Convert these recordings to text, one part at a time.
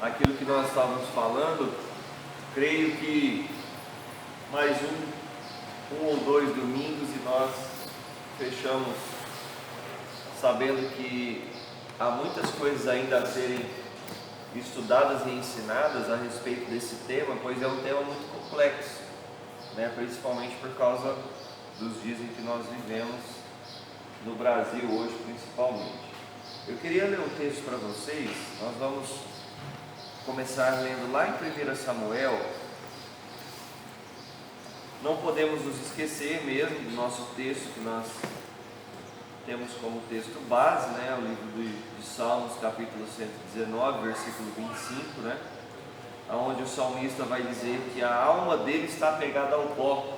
aquilo que nós estávamos falando, creio que mais um ou dois domingos e nós fechamos sabendo que há muitas coisas ainda a serem estudadas e ensinadas a respeito desse tema, pois é um tema muito complexo, principalmente por causa dos dias em que nós vivemos no Brasil hoje, principalmente. Eu queria ler um texto para vocês. Nós vamos começar lendo lá em 1 Samuel. Não podemos nos esquecer mesmo do nosso texto que nós temos como texto base, o livro de Salmos, capítulo 119, versículo 25, onde o salmista vai dizer que a alma dele está pegada ao pó,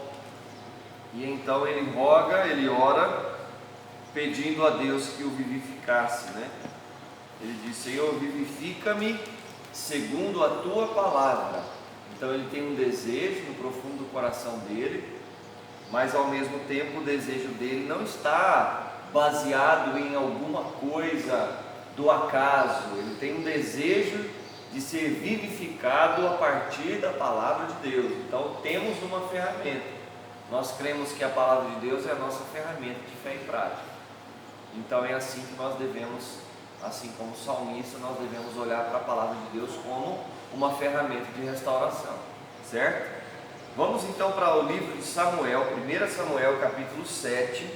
e então ele roga, ele ora, pedindo a Deus que o vivificasse, Ele diz: Senhor, vivifica-me segundo a tua palavra. Então ele tem um desejo no profundo do coração dele, mas ao mesmo tempo o desejo dele não está baseado em alguma coisa do acaso. Ele tem um desejo de ser vivificado a partir da palavra de Deus. Então temos uma ferramenta. Nós cremos que a palavra de Deus é a nossa ferramenta de fé e prática. Então é assim que nós devemos, assim como o salmista, nós devemos olhar para a palavra de Deus como uma ferramenta de restauração, certo? Vamos então para o livro de Samuel, 1 Samuel capítulo 7.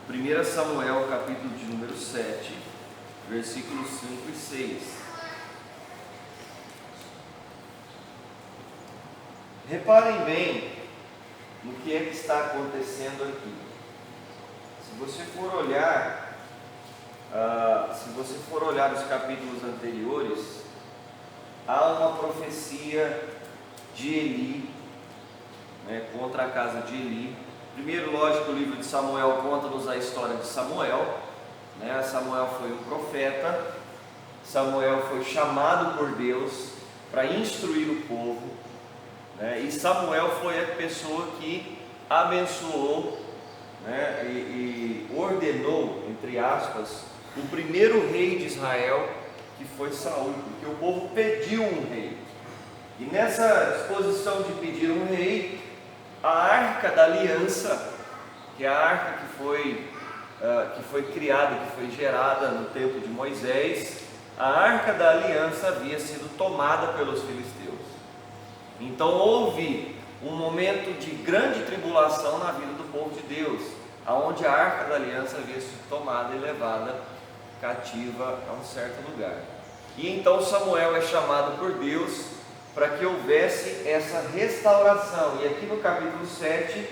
1 Samuel capítulo de número 7, versículos 5 e 6. Reparem bem no que é que está acontecendo aqui. Se você for olhar os capítulos anteriores, há uma profecia de Eli, contra a casa de Eli. Primeiro, lógico, o livro de Samuel conta-nos a história de Samuel. Samuel foi um profeta. Samuel foi chamado por Deus para instruir o povo, e Samuel foi a pessoa que abençoou, e ordenou, entre aspas, o primeiro rei de Israel, que foi Saul, porque o povo pediu um rei. E nessa disposição de pedir um rei, a arca da aliança, que é a arca que foi criada, que foi gerada no tempo de Moisés, a arca da aliança havia sido tomada pelos filisteus. Então houve um momento de grande tribulação na vida do povo de Deus, aonde a arca da aliança havia sido tomada e levada cativa a um certo lugar. E então Samuel é chamado por Deus para que houvesse essa restauração. E aqui no capítulo 7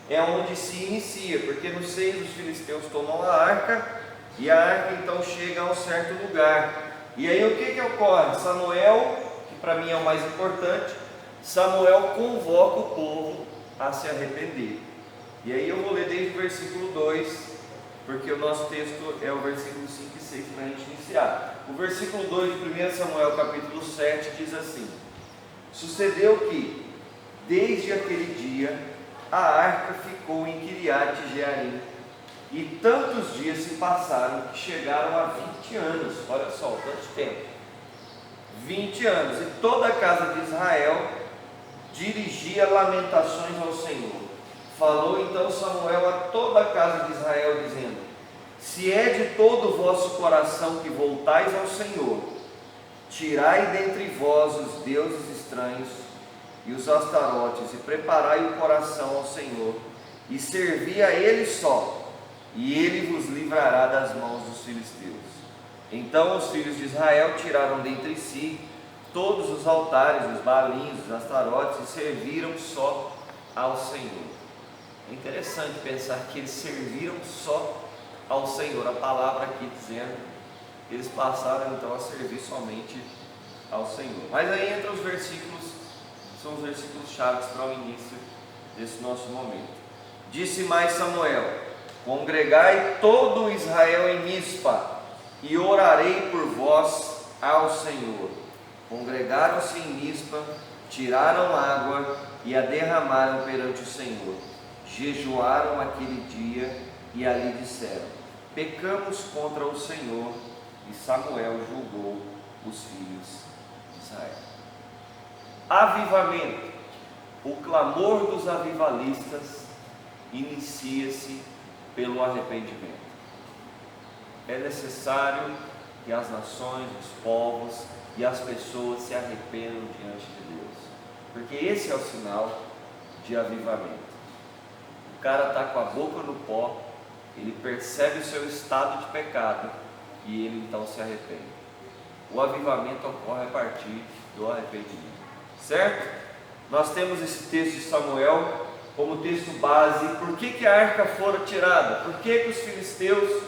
é onde se inicia, porque no seio dos filisteus tomam a arca, e a arca então chega a um certo lugar. E aí o que ocorre? Samuel, que para mim é o mais importante, Samuel convoca o povo a se arrepender. E aí eu vou ler desde o versículo 2, porque o nosso texto é o versículo 5 e 6 para a gente iniciar. O versículo 2 de 1 Samuel capítulo 7 diz assim: Sucedeu que, desde aquele dia, a arca ficou em Quiriate-Jearim, e tantos dias se passaram que chegaram a 20 anos. Olha só, tanto tempo. 20 anos. E toda a casa de Israel dirigia lamentações ao Senhor. Falou então Samuel a toda a casa de Israel, dizendo: Se é de todo o vosso coração que voltais ao Senhor, tirai dentre vós os deuses estranhos e os astarotes, e preparai o coração ao Senhor, e servi a Ele só, e Ele vos livrará das mãos dos filisteus. Então os filhos de Israel tiraram dentre si todos os altares, os balins, os astarotes, e serviram só ao Senhor. É interessante pensar que eles serviram só ao Senhor. A palavra aqui dizendo que eles passaram então a servir somente ao Senhor. Mas aí entra os versículos, são os versículos chaves para o início desse nosso momento. Disse mais Samuel: Congregai todo Israel em Mispa, e orarei por vós ao Senhor. Congregaram-se em Mispa, tiraram água e a derramaram perante o Senhor. Jejuaram aquele dia e ali disseram: Pecamos contra o Senhor e Samuel julgou os filhos de Israel. Avivamento. O clamor dos avivalistas inicia-se pelo arrependimento. É necessário que as nações, os povos e as pessoas se arrependam diante de Deus, porque esse é o sinal de avivamento. O cara está com a boca no pó, ele percebe o seu estado de pecado e ele então se arrepende. O avivamento ocorre a partir do arrependimento, certo? Nós temos esse texto de Samuel como texto base. Por que a arca fora tirada? Por que os filisteus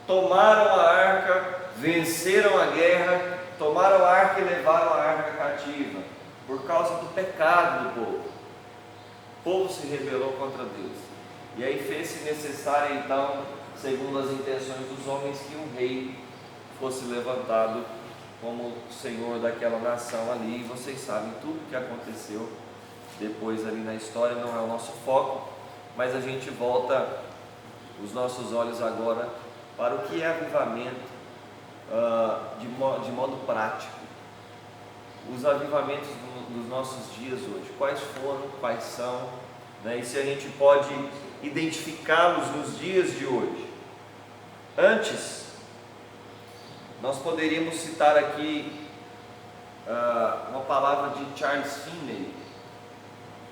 tomaram a arca, venceram a guerra, tomaram a arca e levaram a arca cativa? Por causa do pecado do povo. O povo se rebelou contra Deus. E aí fez-se necessário então, segundo as intenções dos homens, que um rei fosse levantado como senhor daquela nação ali. E vocês sabem tudo o que aconteceu depois ali na história, não é o nosso foco, mas a gente volta os nossos olhos agora para o que é avivamento de modo prático. Os avivamentos dos nossos dias hoje, quais foram, quais são, né? E se a gente pode identificá-los nos dias de hoje. Antes, nós poderíamos citar aqui uma palavra de Charles Finney.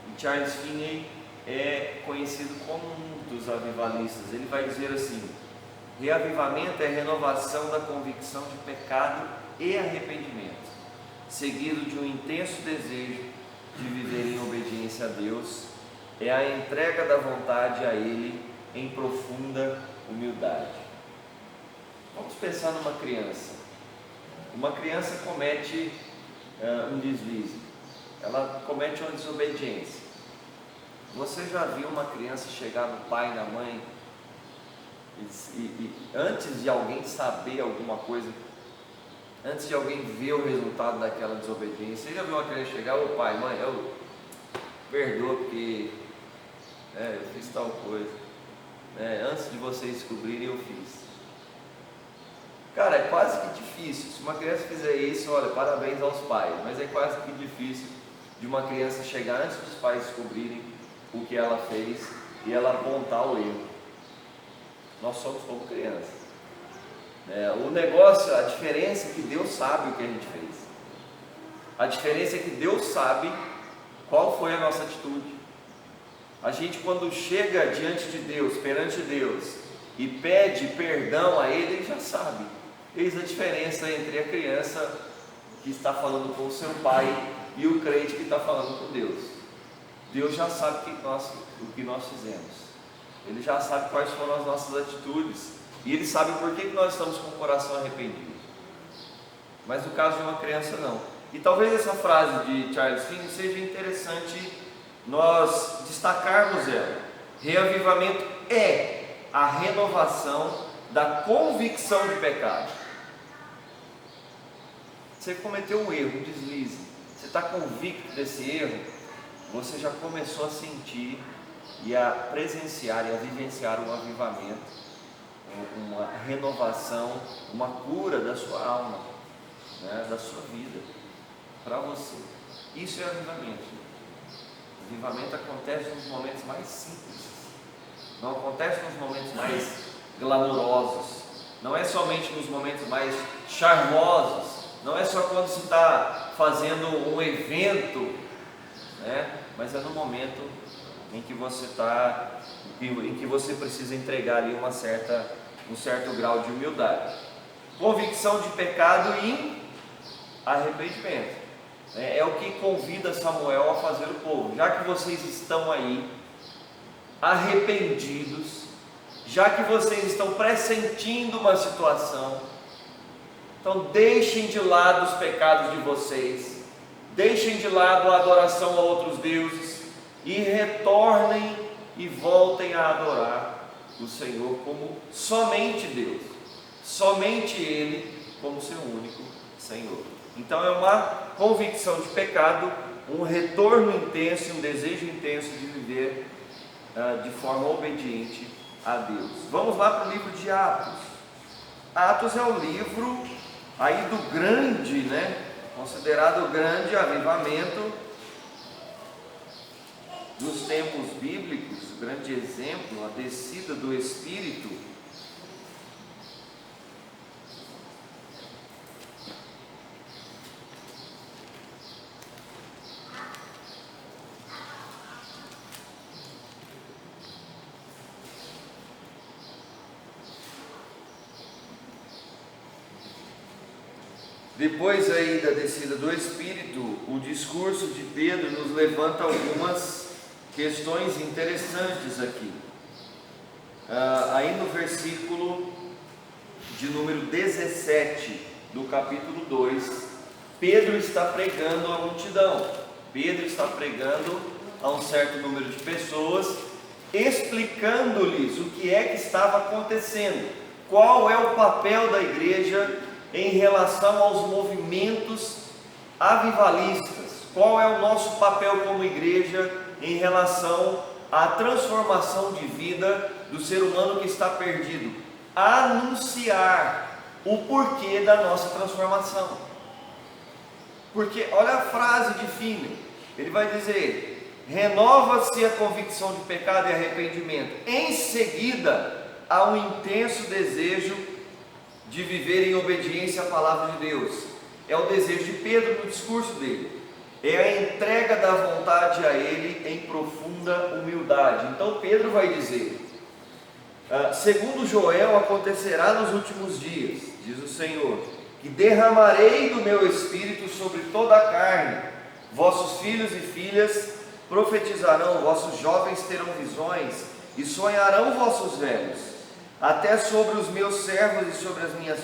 E Charles Finney é conhecido como um dos avivalistas. Ele vai dizer assim: reavivamento é renovação da convicção de pecado e arrependimento, seguido de um intenso desejo de viver em obediência a Deus. É a entrega da vontade a Ele em profunda humildade. Vamos pensar numa criança. Uma criança comete um deslize, ela comete uma desobediência. Você já viu uma criança chegar no pai e na mãe e antes de alguém saber alguma coisa, antes de alguém ver o resultado daquela desobediência? Você já viu uma criança chegar: ô pai, mãe, eu perdoa porque eu fiz tal coisa, antes de vocês descobrirem eu fiz. Cara, é quase que difícil. Se uma criança fizer isso, olha, parabéns aos pais, mas é quase que difícil de uma criança chegar antes dos pais descobrirem o que ela fez e ela apontar o erro. Nós somos como crianças. O negócio, a diferença é que Deus sabe o que a gente fez. A diferença é que Deus sabe qual foi a nossa atitude. A gente, quando chega diante de Deus, perante Deus, e pede perdão a Ele, Ele já sabe. Eis a diferença entre a criança que está falando com o seu pai e o crente que está falando com Deus. Deus já sabe o que nós fizemos. Ele já sabe quais foram as nossas atitudes. E Ele sabe por que nós estamos com o coração arrependido. Mas no caso de uma criança, não. E talvez essa frase de Charles Finney seja interessante nós destacarmos ela. Reavivamento é a renovação da convicção de pecado. Você cometeu um erro, um deslize, você está convicto desse erro, você já começou a sentir e a presenciar e a vivenciar um avivamento, uma renovação, uma cura da sua alma, da sua vida, para você. Isso é avivamento. O avivamento acontece nos momentos mais simples, não acontece nos momentos mais glamourosos, não é somente nos momentos mais charmosos, não é só quando se está fazendo um evento, mas é no momento em que você precisa entregar ali um certo grau de humildade. Convicção de pecado e arrependimento. É o que convida Samuel a fazer o povo. Já que vocês estão aí arrependidos, já que vocês estão pressentindo uma situação, então deixem de lado os pecados de vocês, deixem de lado a adoração a outros deuses e retornem e voltem a adorar o Senhor como somente Deus, somente Ele como seu único Senhor. Então é uma convicção de pecado, um retorno intenso, um desejo intenso de viver de forma obediente a Deus. Vamos lá para o livro de Atos. Atos é o livro aí do grande, considerado o grande avivamento dos tempos bíblicos, o grande exemplo, a descida do Espírito. Depois aí da descida do Espírito, o discurso de Pedro nos levanta algumas questões interessantes aqui. Aí no versículo de número 17 do capítulo 2, Pedro está pregando à multidão. Pedro está pregando a um certo número de pessoas, explicando-lhes o que é que estava acontecendo, qual é o papel da igreja em relação aos movimentos avivalistas, qual é o nosso papel como igreja em relação à transformação de vida do ser humano que está perdido, anunciar o porquê da nossa transformação. Porque olha a frase de Finney, ele vai dizer: renova-se a convicção de pecado e arrependimento, em seguida há um intenso desejo de viver em obediência à palavra de Deus. É o desejo de Pedro no discurso dele, é a entrega da vontade a ele em profunda humildade. Então Pedro vai dizer: segundo Joel, acontecerá nos últimos dias, diz o Senhor, que derramarei do meu espírito sobre toda a carne, vossos filhos e filhas profetizarão, vossos jovens terão visões, e sonharão vossos velhos. Até sobre os meus servos e sobre as minhas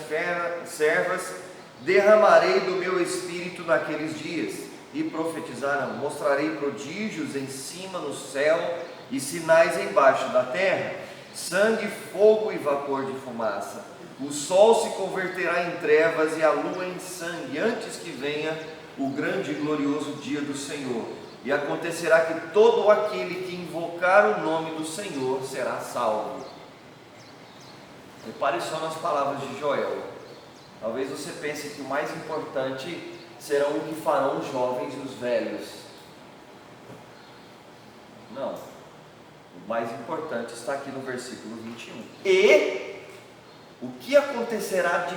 servas derramarei do meu espírito naqueles dias, e profetizarão. Mostrarei prodígios em cima no céu e sinais embaixo da terra: sangue, fogo e vapor de fumaça. O sol se converterá em trevas e a lua em sangue, antes que venha o grande e glorioso dia do Senhor. E acontecerá que todo aquele que invocar o nome do Senhor será salvo. Repare só nas palavras de Joel. Talvez você pense que o mais importante serão o que farão os jovens e os velhos. Não. O mais importante está aqui no versículo 21. E o que acontecerá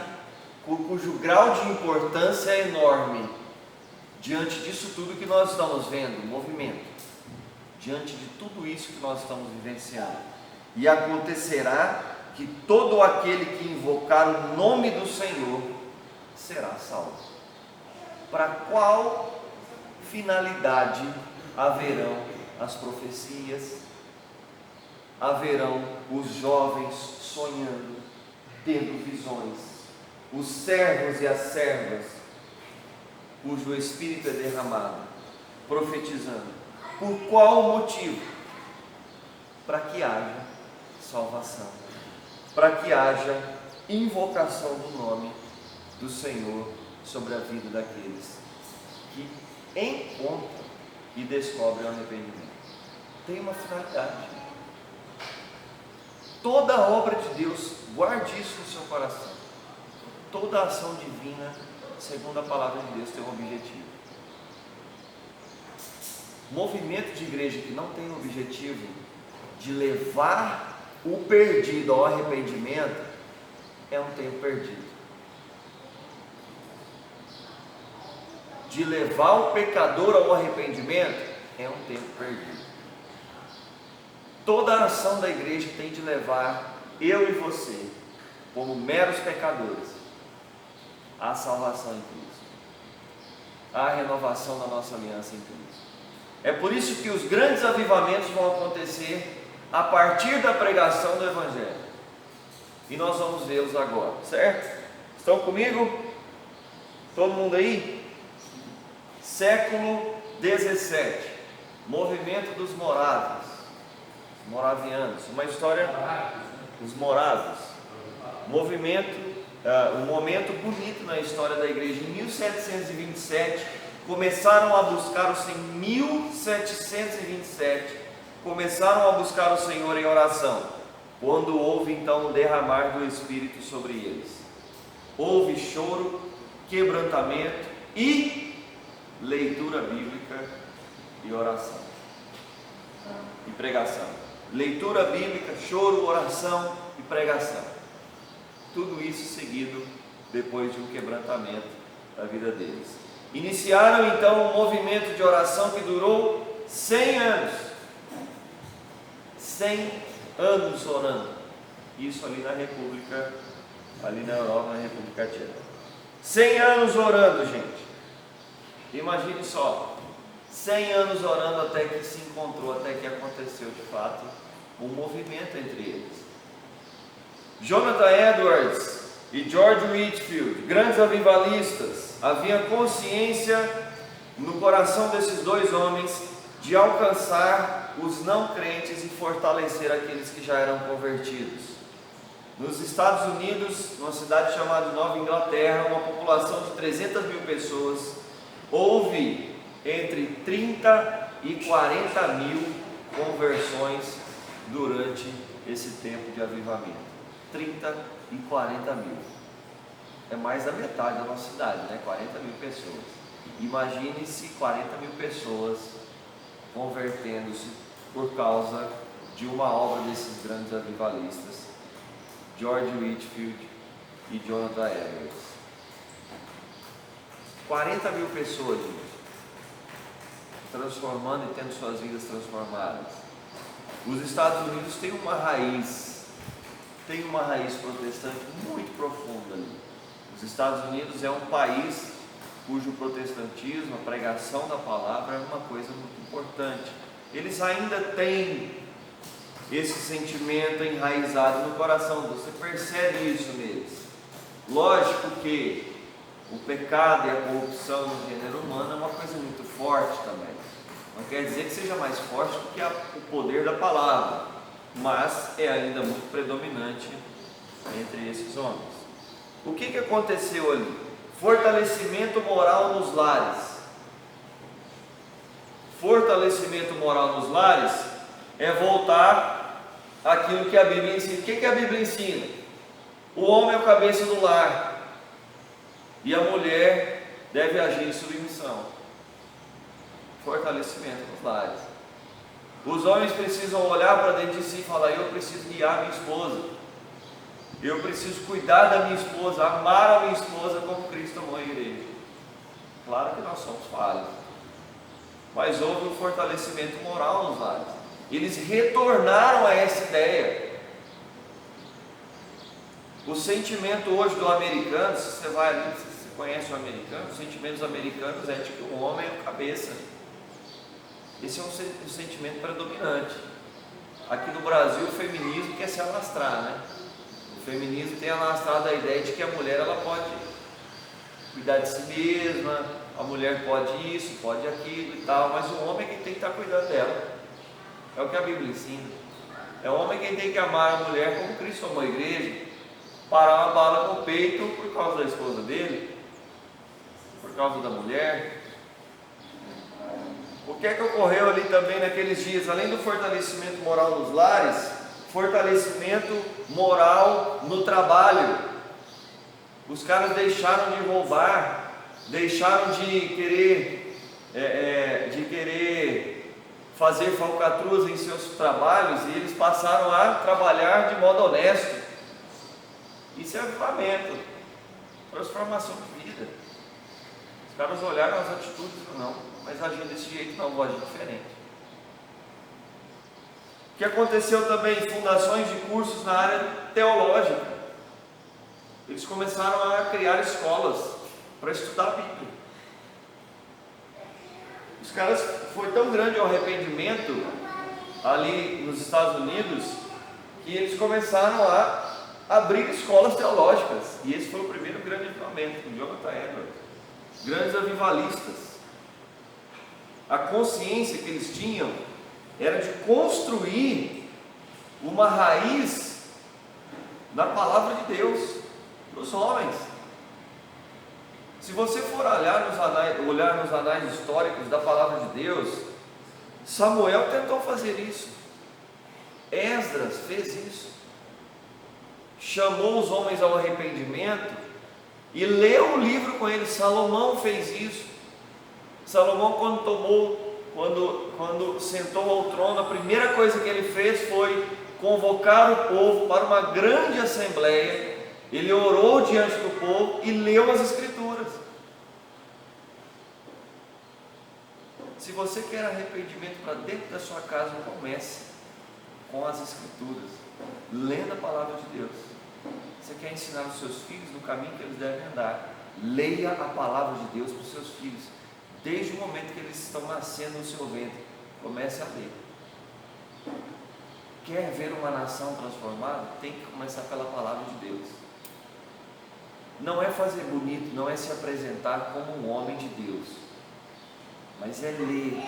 cujo grau de importância é enorme diante disso tudo que nós estamos vendo, o movimento, diante de tudo isso que nós estamos vivenciando. E acontecerá que todo aquele que invocar o nome do Senhor será salvo. Para qual finalidade haverão as profecias? Haverão os jovens sonhando, tendo visões, os servos e as servas, cujo espírito é derramado, profetizando. Por qual motivo? Para que haja salvação, para que haja invocação do nome do Senhor sobre a vida daqueles que encontram e descobrem o arrependimento. Tem uma finalidade. Toda a obra de Deus, guarde isso no seu coração. Toda a ação divina, segundo a palavra de Deus, tem um objetivo. Movimento de igreja que não tem o objetivo de levar o perdido ao arrependimento é um tempo perdido. De levar o pecador ao arrependimento é um tempo perdido. Toda a ação da igreja tem de levar eu e você, como meros pecadores, à salvação em Cristo, à renovação da nossa aliança em Cristo. É por isso que os grandes avivamentos vão acontecer a partir da pregação do Evangelho. E nós vamos vê-los agora, certo? Estão comigo? Todo mundo aí? Século 17, movimento dos moravianos, uma história dos moravos, movimento, um momento bonito na história da igreja. Em 1727, começaram a buscar o Senhor. 1727, começaram a buscar o Senhor em oração, quando houve então o derramar do Espírito sobre eles. houve choro, quebrantamento e leitura bíblica e oração e pregação. Leitura bíblica, choro, oração e pregação. Tudo isso seguido depois de um quebrantamento da vida deles. Iniciaram então um movimento de oração que durou 100 anos. 100 anos orando. Isso ali na República, ali na Europa, na República Tcheca. 100 anos orando, gente. Imagine só, 100 anos orando até que se encontrou, até que aconteceu de fato um movimento entre eles. Jonathan Edwards e George Whitefield, grandes avivalistas, havia consciência no coração desses dois homens de alcançar os não crentes e fortalecer aqueles que já eram convertidos. Nos Estados Unidos, numa cidade chamada Nova Inglaterra, uma população de 300 mil pessoas, houve entre 30 e 40 mil conversões durante esse tempo de avivamento. 30 e 40 mil. É mais da metade da nossa cidade, né? 40 mil pessoas. Imagine-se 40 mil pessoas convertendo-se por causa de uma obra desses grandes avivalistas, George Whitefield e Jonathan Edwards. 40 mil pessoas, gente, transformando e tendo suas vidas transformadas. Os Estados Unidos têm uma raiz protestante muito profunda ali. Os Estados Unidos é um país cujo protestantismo, a pregação da palavra é uma coisa muito importante. Eles ainda têm esse sentimento enraizado no coração, você percebe isso neles. Lógico que o pecado e a corrupção no gênero humano é uma coisa muito forte também. Não quer dizer que seja mais forte do que o poder da palavra, mas é ainda muito predominante entre esses homens. O que aconteceu ali? Fortalecimento moral nos lares. Fortalecimento moral nos lares é voltar àquilo que a Bíblia ensina. O que a Bíblia ensina? O homem é o cabeça do lar e a mulher deve agir em submissão. Fortalecimento nos lares. Os homens precisam olhar para dentro de si e falar: eu preciso guiar minha esposa, eu preciso cuidar da minha esposa, amar a minha esposa como Cristo amou a igreja. Claro que nós somos falhos, mas houve um fortalecimento moral nos lares. Eles retornaram a essa ideia. O sentimento hoje do americano, se você vai ali, se você conhece o americano, os sentimentos americanos é de que o homem é o cabeça. Esse é um sentimento predominante. Aqui no Brasil, o feminismo quer se alastrar, né? O feminismo tem alastrado a ideia de que a mulher ela pode cuidar de si mesma, a mulher pode isso, pode aquilo e tal, mas o homem é quem tem que estar cuidando dela. É o que a Bíblia ensina. É o homem quem tem que amar a mulher como Cristo amou a igreja, parar uma bala no peito por causa da esposa dele, por causa da mulher. O que ocorreu ali também naqueles dias? Além do fortalecimento moral nos lares, fortalecimento moral no trabalho. Os caras deixaram de roubar, deixaram de querer fazer falcatruas em seus trabalhos e eles passaram a trabalhar de modo honesto. Isso é avivamento, transformação de vida. Os caras olharam as atitudes e falaram: não, mas agindo desse jeito não, vou agir diferente. O que aconteceu também? Fundações de cursos na área teológica. Eles começaram a criar escolas para estudar a Bíblia. Os caras, foi tão grande o arrependimento ali nos Estados Unidos que eles começaram a abrir escolas teológicas. E esse foi o primeiro grande avivamento com Jonathan Edwards. Grandes avivalistas. A consciência que eles tinham era de construir uma raiz na palavra de Deus para os homens. Se você for olhar nos anais históricos da palavra de Deus, Samuel tentou fazer isso, Esdras fez isso, chamou os homens ao arrependimento e leu o livro com eles. Salomão fez isso. Salomão, quando sentou ao trono, a primeira coisa que ele fez foi convocar o povo para uma grande assembleia. Ele orou diante do povo e leu as Escrituras. Se você quer arrependimento para dentro da sua casa, comece com as Escrituras, lendo a palavra de Deus. Você quer ensinar os seus filhos no caminho que eles devem andar, leia a palavra de Deus para os seus filhos, desde o momento que eles estão nascendo no seu ventre. Comece a ler. Quer ver uma nação transformada? Tem que começar pela palavra de Deus. Não é fazer bonito, não é se apresentar como um homem de Deus, mas é ler,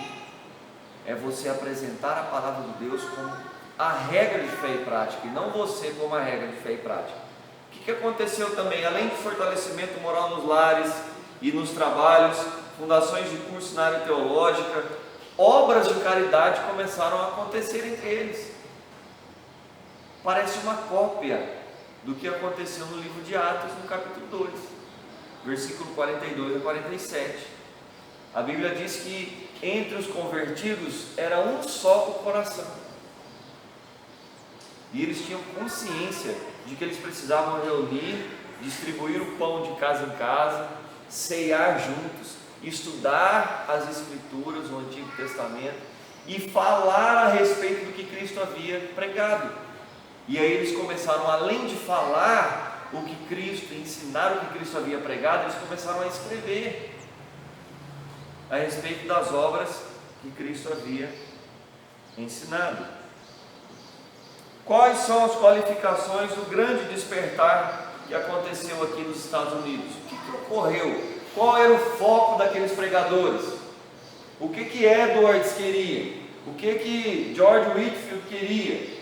é você apresentar a palavra de Deus como a regra de fé e prática, e não você como a regra de fé e prática. O que aconteceu também? Além do fortalecimento moral nos lares e nos trabalhos, fundações de curso na área teológica, obras de caridade começaram a acontecer entre eles. Parece uma cópia do que aconteceu no livro de Atos, no capítulo 2, versículo 42 a 47. A Bíblia diz que entre os convertidos era um só o coração, e eles tinham consciência de que eles precisavam reunir, distribuir o pão de casa em casa, ceiar juntos, estudar as Escrituras, o Antigo Testamento, e falar a respeito do que Cristo havia pregado. E aí eles começaram, além de falar o que Cristo, ensinar o que Cristo havia pregado, eles começaram a escrever a respeito das obras que Cristo havia ensinado. Quais são as qualificações do grande despertar que aconteceu aqui nos Estados Unidos? O que ocorreu? Qual era o foco daqueles pregadores? O que Edwards queria? O que George Whitefield queria?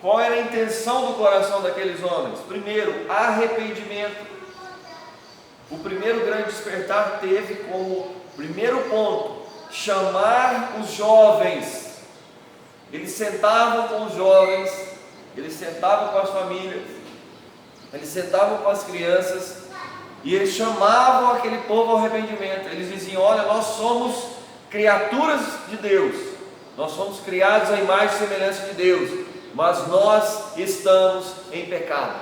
Qual era a intenção do coração daqueles homens? Primeiro, arrependimento. O primeiro grande despertar teve como primeiro ponto chamar os jovens. Eles sentavam com os jovens, eles sentavam com as famílias, eles sentavam com as crianças, e eles chamavam aquele povo ao arrependimento. Eles diziam: olha, nós somos criaturas de Deus, nós somos criados à imagem e semelhança de Deus, mas nós estamos em pecado,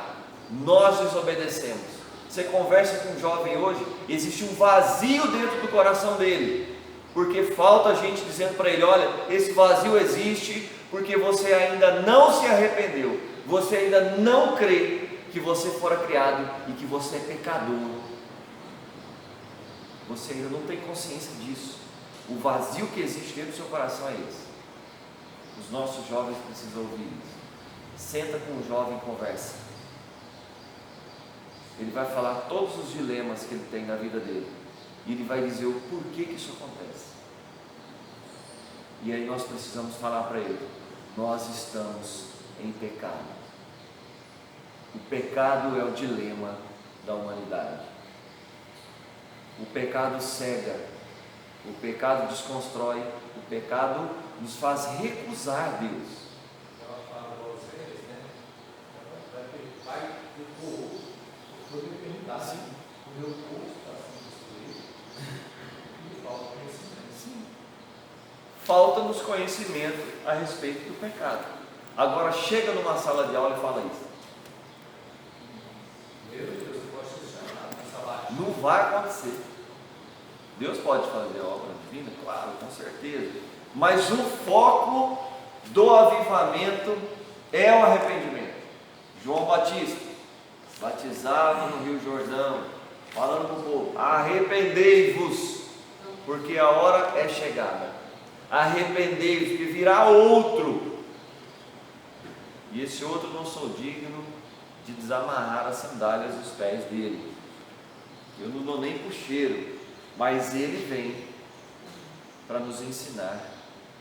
nós desobedecemos. Você conversa com um jovem hoje, existe um vazio dentro do coração dele, porque falta gente dizendo para ele: olha, esse vazio existe porque você ainda não se arrependeu, você ainda não crê que você fora criado e que você é pecador. Você ainda não tem consciência disso. O vazio que existe dentro do seu coração é esse. Os nossos jovens precisam ouvir isso. Senta com um jovem e conversa. Ele vai falar todos os dilemas que ele tem na vida dele, e ele vai dizer o porquê que isso acontece. E aí nós precisamos falar para ele: nós estamos em pecado. O pecado é o dilema da humanidade. O pecado cega, o pecado desconstrói, o pecado nos faz recusar Deus. Ela fala para vocês, né? O pai do povo, poderia perguntar assim: o meu povo está sendo destruído? E falta conhecimento. Sim. Falta-nos conhecimento a respeito do pecado. Agora chega numa sala de aula e fala isso. Meu Deus, eu posso ser chamado nessa baixa. Não vai acontecer. Deus pode fazer a obra divina, claro, com certeza, mas o foco do avivamento é o arrependimento. João Batista batizava no Rio Jordão, falando para o povo: arrependei-vos, porque a hora é chegada. Arrependei-vos, porque virá outro, e esse outro não sou digno de desamarrar as sandálias dos pés dele. Eu não dou nem para o cheiro, mas ele vem para nos ensinar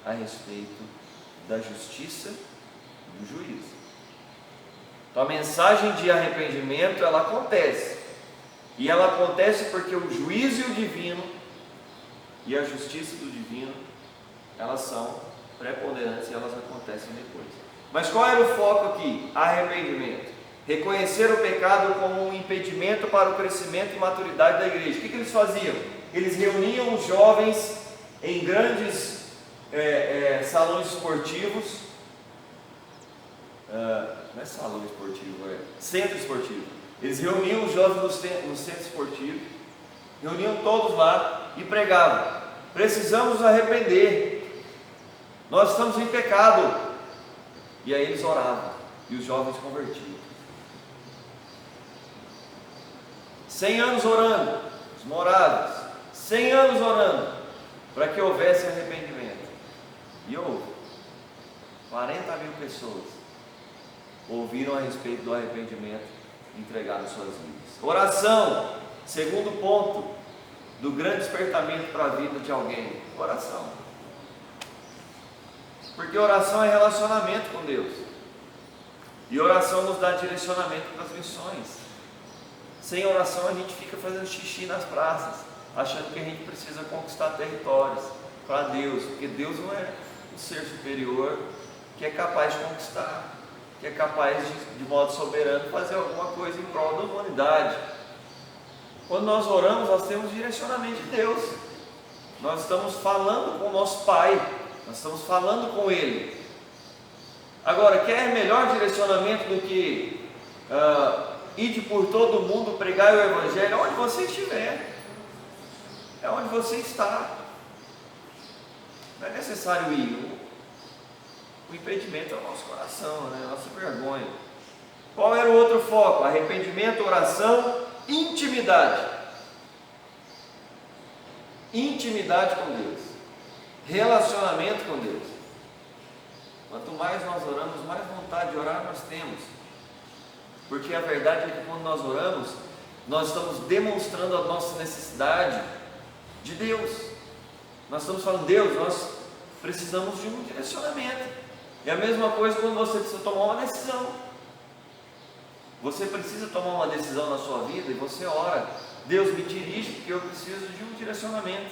a respeito da justiça e do juízo. Então a mensagem de arrependimento, ela acontece, e ela acontece porque o juízo e o divino e a justiça do divino, elas são preponderantes e elas acontecem depois. Mas qual era o foco aqui? Arrependimento. Reconhecer o pecado como um impedimento para o crescimento e maturidade da igreja. O que eles faziam? Eles reuniam os jovens em grandes salões esportivos, não é salão esportivo, é centro esportivo. Eles reuniam os jovens no centro esportivo, reuniam todos lá e pregavam: precisamos nos arrepender, nós estamos em pecado. E aí eles oravam e os jovens convertiam. 100 anos orando, os moráveis, 100 anos orando, para que houvesse arrependimento. E houve. 40 mil pessoas ouviram a respeito do arrependimento e entregaram suas vidas. Oração, segundo ponto do grande despertamento para a vida de alguém. Oração. Porque oração é relacionamento com Deus. E oração nos dá direcionamento para as missões. Sem oração a gente fica fazendo xixi nas praças, achando que a gente precisa conquistar territórios para Deus, porque Deus não é um ser superior que é capaz de conquistar, que é capaz de modo soberano fazer alguma coisa em prol da humanidade. Quando nós oramos, nós temos direcionamento de Deus. Nós estamos falando com o nosso Pai, nós estamos falando com Ele. Agora, quer melhor direcionamento do que ide por todo mundo, pregar o Evangelho onde você estiver, é onde você está. Não é necessário ir. O impedimento é o nosso coração, né? A nossa vergonha. Qual era o outro foco? Arrependimento, oração, intimidade. Intimidade com Deus, relacionamento com Deus. Quanto mais nós oramos, mais vontade de orar nós temos. Porque a verdade é que quando nós oramos, nós estamos demonstrando a nossa necessidade de Deus. Nós estamos falando: Deus, nós precisamos de um direcionamento. É a mesma coisa quando você precisa tomar uma decisão. Você precisa tomar uma decisão na sua vida e você ora: Deus, me dirige, porque eu preciso de um direcionamento.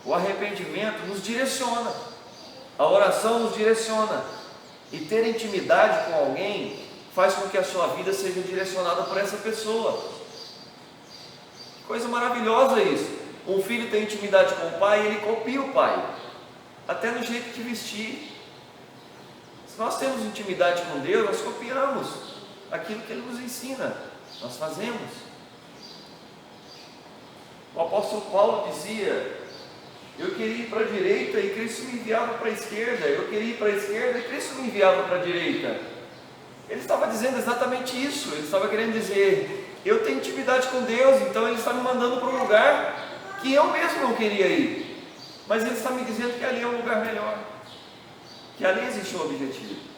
O arrependimento nos direciona, a oração nos direciona, e ter intimidade com alguém faz com que a sua vida seja direcionada por essa pessoa. Que coisa maravilhosa isso! Um filho tem intimidade com o pai e ele copia o pai, até no jeito de vestir. Se nós temos intimidade com Deus, nós copiamos aquilo que Ele nos ensina, nós fazemos. O apóstolo Paulo dizia: eu queria ir para a direita e Cristo me enviava para a esquerda, eu queria ir para a esquerda e Cristo me enviava para a direita. Ele estava dizendo exatamente isso. Ele estava querendo dizer: eu tenho intimidade com Deus, então Ele está me mandando para um lugar que eu mesmo não queria ir, mas Ele está me dizendo que ali é um lugar melhor, que ali existe um objetivo.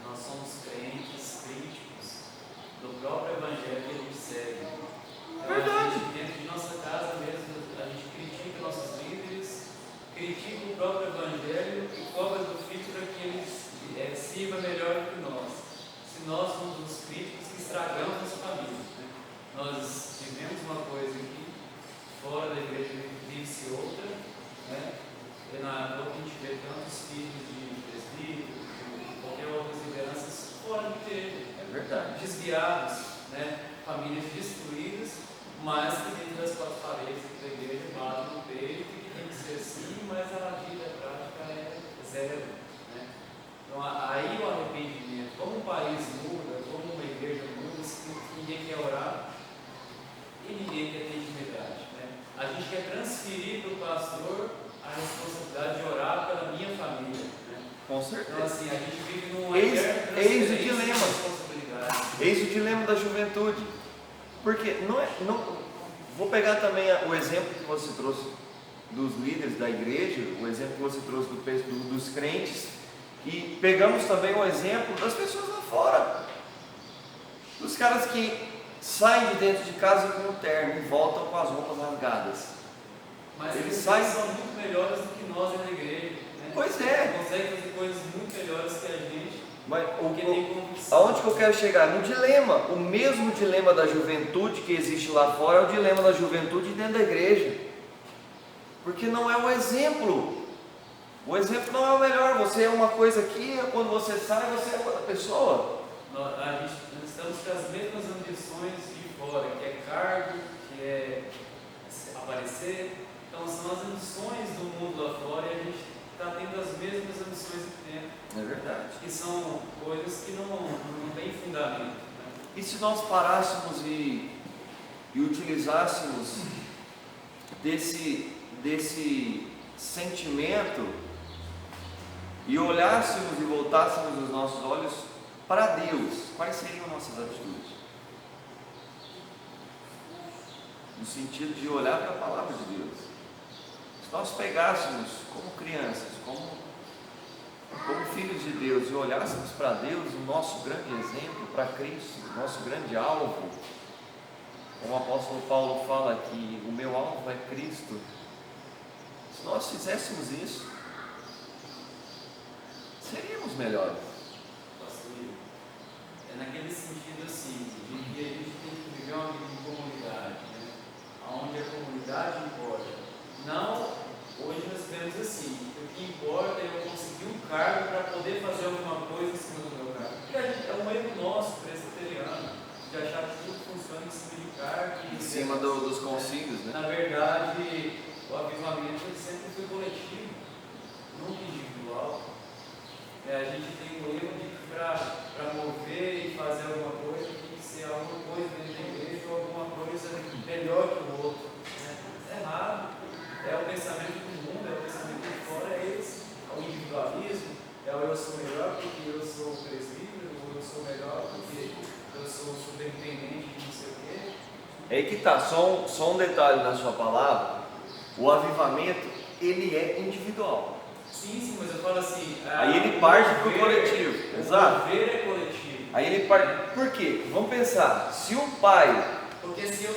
Nós somos crentes críticos do próprio Evangelho que a gente segue. Verdade. Dentro de nossa casa mesmo, a gente critica nossos líderes, critica o próprio Evangelho e cobra do Filho para que ele sirva melhor do que nós. Se nós somos os críticos que estragamos as famílias, né? Nós vivemos uma coisa aqui, fora da igreja vive-se outra, né? E na outra a gente vê tantos filhos de presbíteros, de qualquer outras lideranças fora da igreja. É verdade. Desviados, né? Famílias destruídas, mas que dentro das quatro paredes da igreja batem no peito e que tem que ser assim, mas a vida prática é zero. Né? Então aí o arrependimento, como um país muda, como uma igreja muda, ninguém quer orar e ninguém quer ter intimidade. Né? A gente quer transferir para o pastor a responsabilidade de orar pela minha família. Né? Com certeza. Então assim, a gente vive num Eis o dilema. Eis o dilema da juventude. Porque vou pegar também o exemplo que você trouxe dos líderes da igreja, o exemplo que você trouxe dos crentes, e pegamos também o exemplo das pessoas lá fora, dos caras que saem de dentro de casa com o terno e voltam com as roupas rasgadas. Mas eles são muito melhores do que nós na igreja. Né? Pois é. Conseguem fazer coisas muito melhores que a gente. Mas tem convicção. aonde que eu quero chegar? No dilema. O mesmo dilema da juventude que existe lá fora é o dilema da juventude dentro da igreja. Porque não é um exemplo. O exemplo não é o melhor. Você é uma coisa aqui, quando você sai, você é outra pessoa. Nós estamos com as mesmas ambições de fora, que é cargo, que é aparecer. Então são as ambições do mundo lá fora e a gente está tendo as mesmas ambições aqui dentro. É verdade. Que são coisas que não têm fundamento. Né? E se nós parássemos e utilizássemos desse sentimento e olhássemos e voltássemos os nossos olhos para Deus, quais seriam nossas atitudes? No sentido de olhar para a palavra de Deus. Se nós pegássemos como crianças, como filhos de Deus e olhássemos para Deus, o nosso grande exemplo, para Cristo, o nosso grande alvo, como o apóstolo Paulo fala que o meu alvo é Cristo. Se nós fizéssemos isso, seríamos melhores. É naquele sentido assim, de que a gente tem que viver uma vida em comunidade, né? Onde a comunidade importa. Não, hoje nós vemos assim, o que importa é eu conseguir um cargo para poder fazer alguma coisa em cima do meu cargo. Porque é um erro nosso, presbiteriano, de achar que tudo funciona em cima de cargo. Em cima dos concílios, né? Na verdade, o avivamento ele sempre foi coletivo, nunca individual. A gente tem o erro de que para mover e fazer alguma coisa tem que ser alguma coisa dentro da igreja ou alguma coisa melhor que o outro. É errado. É o pensamento do mundo, é o pensamento de fora, é esse. É o individualismo, é o eu sou melhor porque eu sou presbítero, ou eu sou melhor porque eu sou superintendente de não sei o quê. É aí que está, só um detalhe na sua palavra, o avivamento, ele é individual. Sim, mas eu falo assim... Aí ele parte para o coletivo, exato. O mover é coletivo. Aí ele parte, por quê? Vamos pensar, se o pai... Porque se eu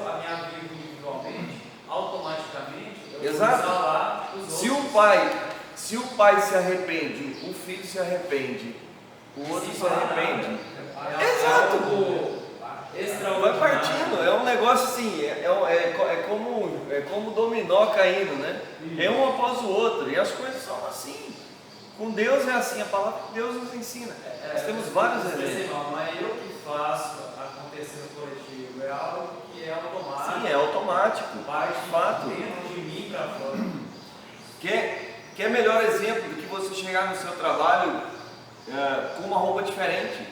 a minha vida individualmente, automaticamente, eu exato. vou falar os outros. Se o pai se arrepende, o filho se arrepende, o outro se arrepende. Exato. Vai partindo, é um negócio assim, é como dominó caindo, né? É um após o outro, e as coisas são assim. Com Deus é assim, a palavra de Deus nos ensina. Nós temos vários exemplos. Não é eu que faço acontecer no coletivo, é algo que é automático. Sim, é automático, parte de fato. dentro de mim para fora. Quer melhor exemplo do que você chegar no seu trabalho com uma roupa diferente?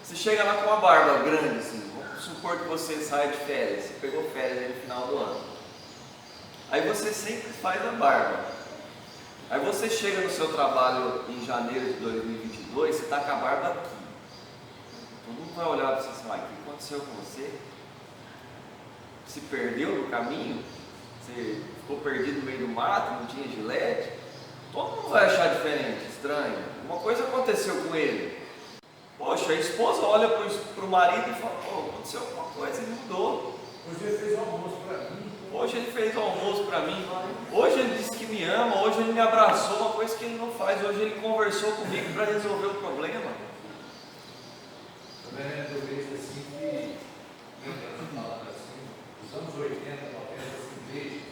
Você chega lá com uma barba grande, assim, vamos supor que você sai de férias, você pegou férias aí no final do ano. Aí você sempre faz a barba. Aí você chega no seu trabalho em janeiro de 2022, você está com a barba aqui. Todo mundo vai olhar para você e falar, o que aconteceu com você? Se perdeu no caminho? Você ficou perdido no meio do mato, não tinha gilete? Todo mundo vai achar diferente, estranho. Uma coisa aconteceu com ele. Poxa, a esposa olha para o marido e fala, pô, aconteceu alguma coisa, ele mudou. Hoje ele fez o almoço para mim. Hoje ele fez o almoço para mim. Hoje ele disse que me ama, hoje ele me abraçou, uma coisa que ele não faz. Hoje ele conversou comigo para resolver o problema. Eu vejo assim que, falando assim, nos anos 80, 90, assim,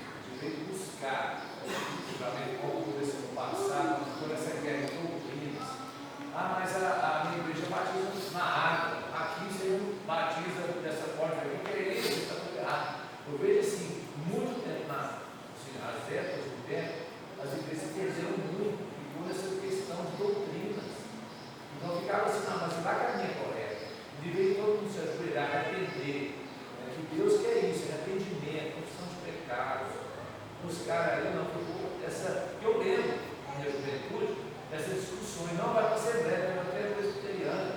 de buscar, principalmente como esse ano passado, quando essa guerra de doutrinas. Ah, mas a minha igreja batiza na água. Aqui você não batiza dessa forma. Porque a igreja está tudo errado. Eu vejo assim, muito tempo as décadas do tempo, as igrejas perderam muito por essa questão de doutrinas. Então ficava assim, não, mas não vai caminho correto. Deveria todo mundo se ajoelhar e aprender que Deus quer isso, é arrependimento, confissão de pecados. Buscar aí, não, eu lembro na minha juventude essas discussões, não vai para a Assembleia, vai para a Presbiteriana.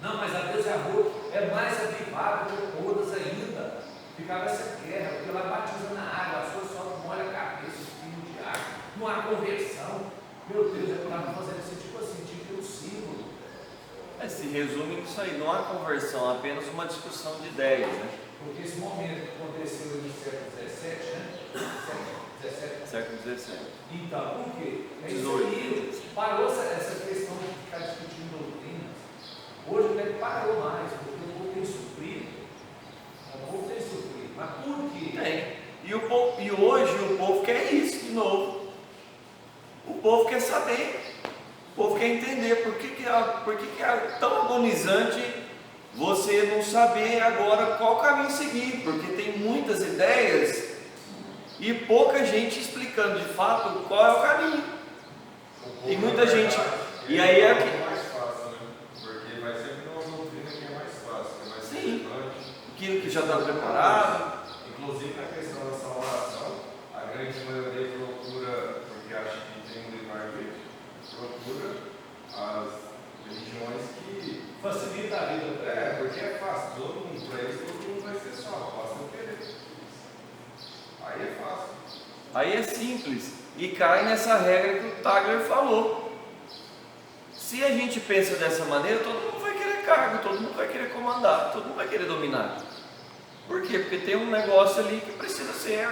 Não, mas a Deus é amor, é mais avivada que todas ainda. Ficava essa guerra, porque lá batiza na água, a pessoa só molha a cabeça, espinho de água, não há conversão. Meu Deus, eu estava fazendo esse tipo assim, tinha que ter um símbolo. Se resume nisso aí, não há conversão, apenas uma discussão de ideias, né? Porque esse momento que aconteceu no século XVII, né? Século XVII. Então, por quê? É isso 18. aí, parou essa questão de ficar discutindo doutrinas. Hoje até parou mais, porque o povo tem sofrido. O povo tem sofrido. Mas por quê? Tem. E hoje o povo quer isso de novo. povo quer saber, o povo quer entender por que é tão agonizante você não saber agora qual caminho seguir, porque tem muitas ideias e pouca gente explicando de fato qual é o caminho. Tem muita gente, e aí é que mais fácil, né? Porque vai sempre uma doutrina que é mais fácil, que é mais sim, relevante. aquilo que já está preparado. Inclusive na questão da salvação, a grande maioria procura, porque acha que tem um livre-arbítrio, procura as religiões que Facilita a vida. porque é fácil, todo mundo, para eles todo mundo vai ser salvo, basta eu querer. Aí é fácil. Aí é simples e cai nessa regra que o Tagler falou. Se a gente pensa dessa maneira, todo mundo vai querer cargo, todo mundo vai querer comandar, todo mundo vai querer dominar. Por quê? Porque tem um negócio ali que precisa ser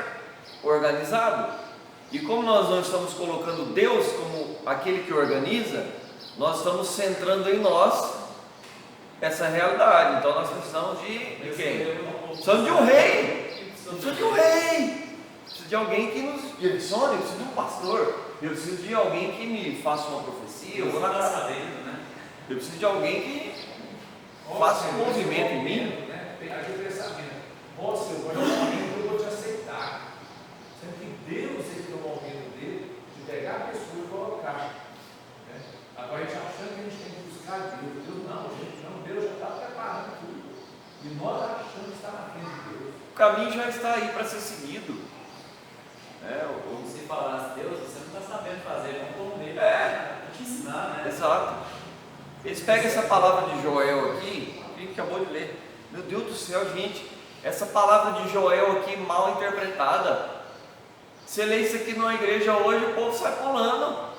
organizado. E como nós não estamos colocando Deus como aquele que organiza, nós estamos centrando em nós essa realidade. Então nós precisamos de quem? Precisamos de um rei. Precisamos de um rei. Preciso de alguém que nos direcione, eu preciso de um pastor, eu preciso de alguém que me faça uma profecia, eu preciso de alguém que faça um movimento em mim. A gente pensamento, nossa, eu vou dar um momento, eu vou te aceitar. Sendo que Deus tem o momento dele de pegar a pessoa e colocar. Né? Agora a gente achando que a gente tem que buscar Deus. Deus não, gente, não, Deus já está preparando tudo. E nós achamos que está na frente de Deus. O caminho já está aí para ser seguido. Como se falasse, Deus, você não está sabendo fazer, vamos comer, para te ensinar, né? Exato. Eles pegam essa palavra de Joel aqui, que a gente acabou de ler. Meu Deus do céu, gente, essa palavra de Joel aqui mal interpretada. Você lê isso aqui numa igreja hoje, o povo sai pulando.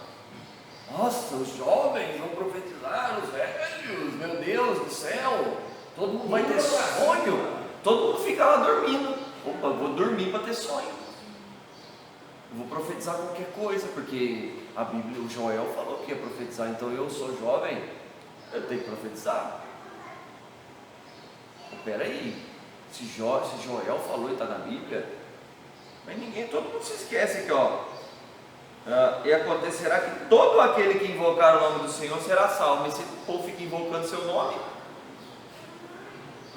Nossa, os jovens vão profetizar, os velhos, meu Deus do céu, todo mundo vai ter sonho, todo mundo fica lá dormindo. Opa, vou dormir para ter sonho. Eu vou profetizar qualquer coisa, porque a Bíblia, o Joel falou que ia profetizar, então eu sou jovem, eu tenho que profetizar. Espera aí, se Joel falou e está na Bíblia, mas ninguém, todo mundo se esquece aqui, e acontecerá que todo aquele que invocar o nome do Senhor será salvo. Mas se o povo fica invocando seu nome,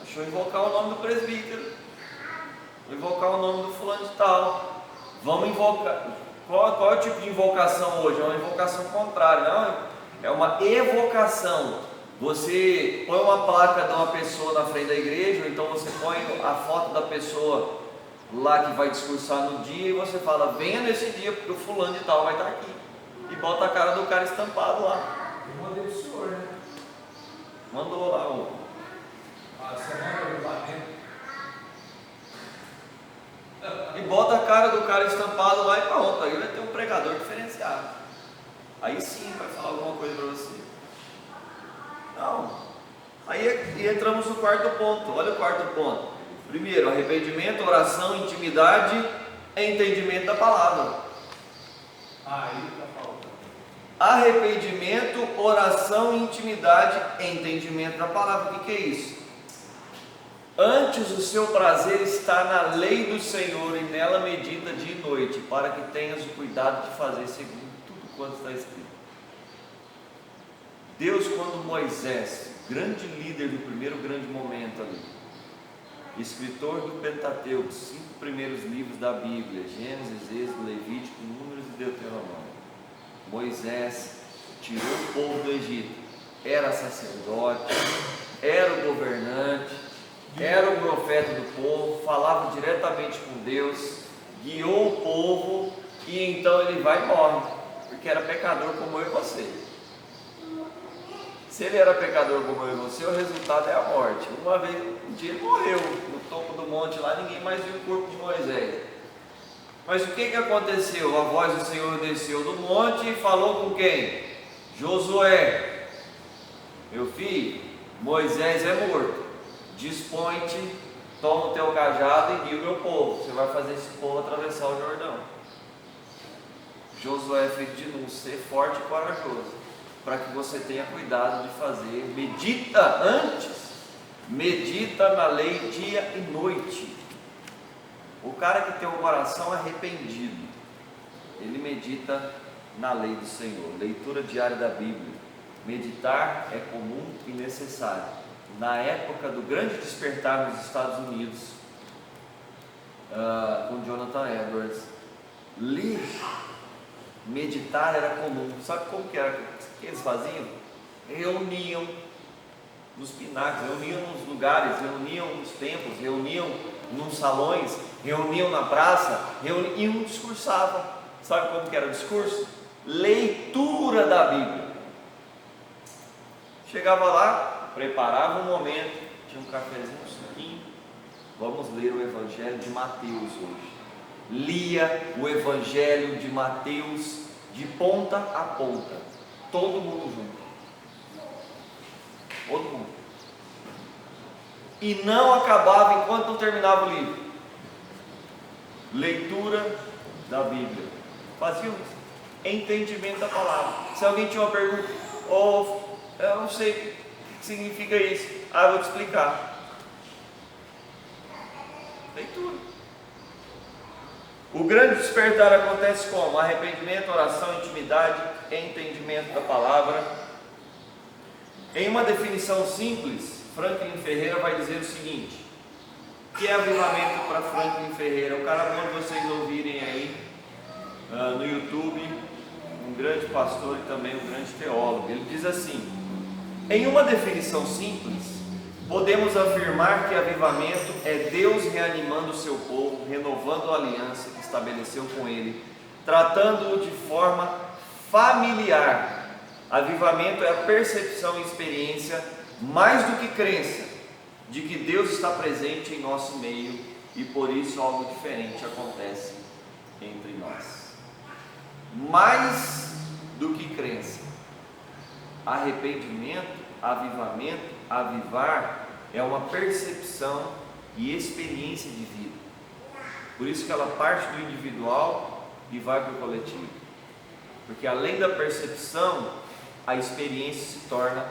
deixa eu invocar o nome do presbítero, vou invocar o nome do fulano de tal. Vamos invocar. Qual é o tipo de invocação hoje? É uma invocação contrária, não? É uma evocação. Você põe uma placa de uma pessoa na frente da igreja, ou então você põe a foto da pessoa lá que vai discursar no dia e você fala, venha nesse dia porque o fulano de tal vai estar aqui. E bota a cara do cara estampado lá. Eu mandei para o senhor, né? Mandou lá o. Você manda lá dentro. E bota a cara do cara estampado lá e pronto, aí vai ter um pregador diferenciado. Aí sim vai falar alguma coisa para você. Não. Aí entramos no quarto ponto. Olha o quarto ponto. Primeiro, arrependimento, oração, intimidade e entendimento da palavra. Aí está faltando. Arrependimento, oração, intimidade e entendimento da palavra. O que é isso? Antes o seu prazer está na lei do Senhor, e nela medita dia e noite, para que tenhas o cuidado de fazer segundo tudo quanto está escrito. Deus, quando Moisés, grande líder do primeiro grande momento ali, escritor do Pentateuco, 5 primeiros livros da Bíblia, Gênesis, Êxodo, Levítico, Números e Deuteronômio, Moisés tirou o povo do Egito, era sacerdote, era o governante, era o profeta do povo, falava diretamente com Deus, guiou o povo, e então ele vai e morre, porque era pecador como eu e você. Se ele era pecador como eu e você, o resultado é a morte. Uma vez, um dia ele morreu no topo do monte lá, ninguém mais viu o corpo de Moisés. Mas o que aconteceu? A voz do Senhor desceu do monte e falou com quem? Josué, meu filho, Moisés é morto. Dispõe-te, toma o teu cajado e guia o meu povo. Você vai fazer esse povo atravessar o Jordão. Josué, filho de Nun, ser forte e corajoso, para que você tenha cuidado de fazer. Medita na lei dia e noite. O cara que tem um coração arrependido, ele medita na lei do Senhor. Leitura diária da Bíblia. Meditar é comum e necessário. Na época do grande despertar nos Estados Unidos, com Jonathan Edwards, meditar era comum. Sabe como que era? O que eles faziam? Reuniam nos pináculos, reuniam nos lugares, reuniam nos templos, reuniam nos salões, reuniam na praça, e um discursava. Sabe como que era o discurso? Leitura da Bíblia. Chegava lá, preparava um momento, tinha um cafezinho, um suquinho. Vamos ler o Evangelho de Mateus hoje. Lia o Evangelho de Mateus de ponta a ponta, todo mundo junto. Todo mundo. E não acabava enquanto não terminava o livro. Leitura da Bíblia. Faziam isso. Entendimento da palavra. Se alguém tinha uma pergunta, eu não sei o que significa isso. Eu vou te explicar. Leitura. O grande despertar acontece como? Arrependimento, oração, intimidade, entendimento da palavra. Em uma definição simples, Franklin Ferreira vai dizer o seguinte: o que é avivamento para Franklin Ferreira? O cara bom de vocês ouvirem aí no YouTube, um grande pastor e também um grande teólogo. Ele diz assim: em uma definição simples, podemos afirmar que avivamento é Deus reanimando o seu povo, renovando a aliança que estabeleceu com ele, tratando-o de forma familiar. Avivamento é a percepção e experiência, mais do que crença, de que Deus está presente em nosso meio e por isso algo diferente acontece entre nós. Mais do que crença. Arrependimento, avivamento, avivar é uma percepção e experiência de vida. Por isso que ela parte do individual e vai para o coletivo. Porque além da percepção, a experiência se torna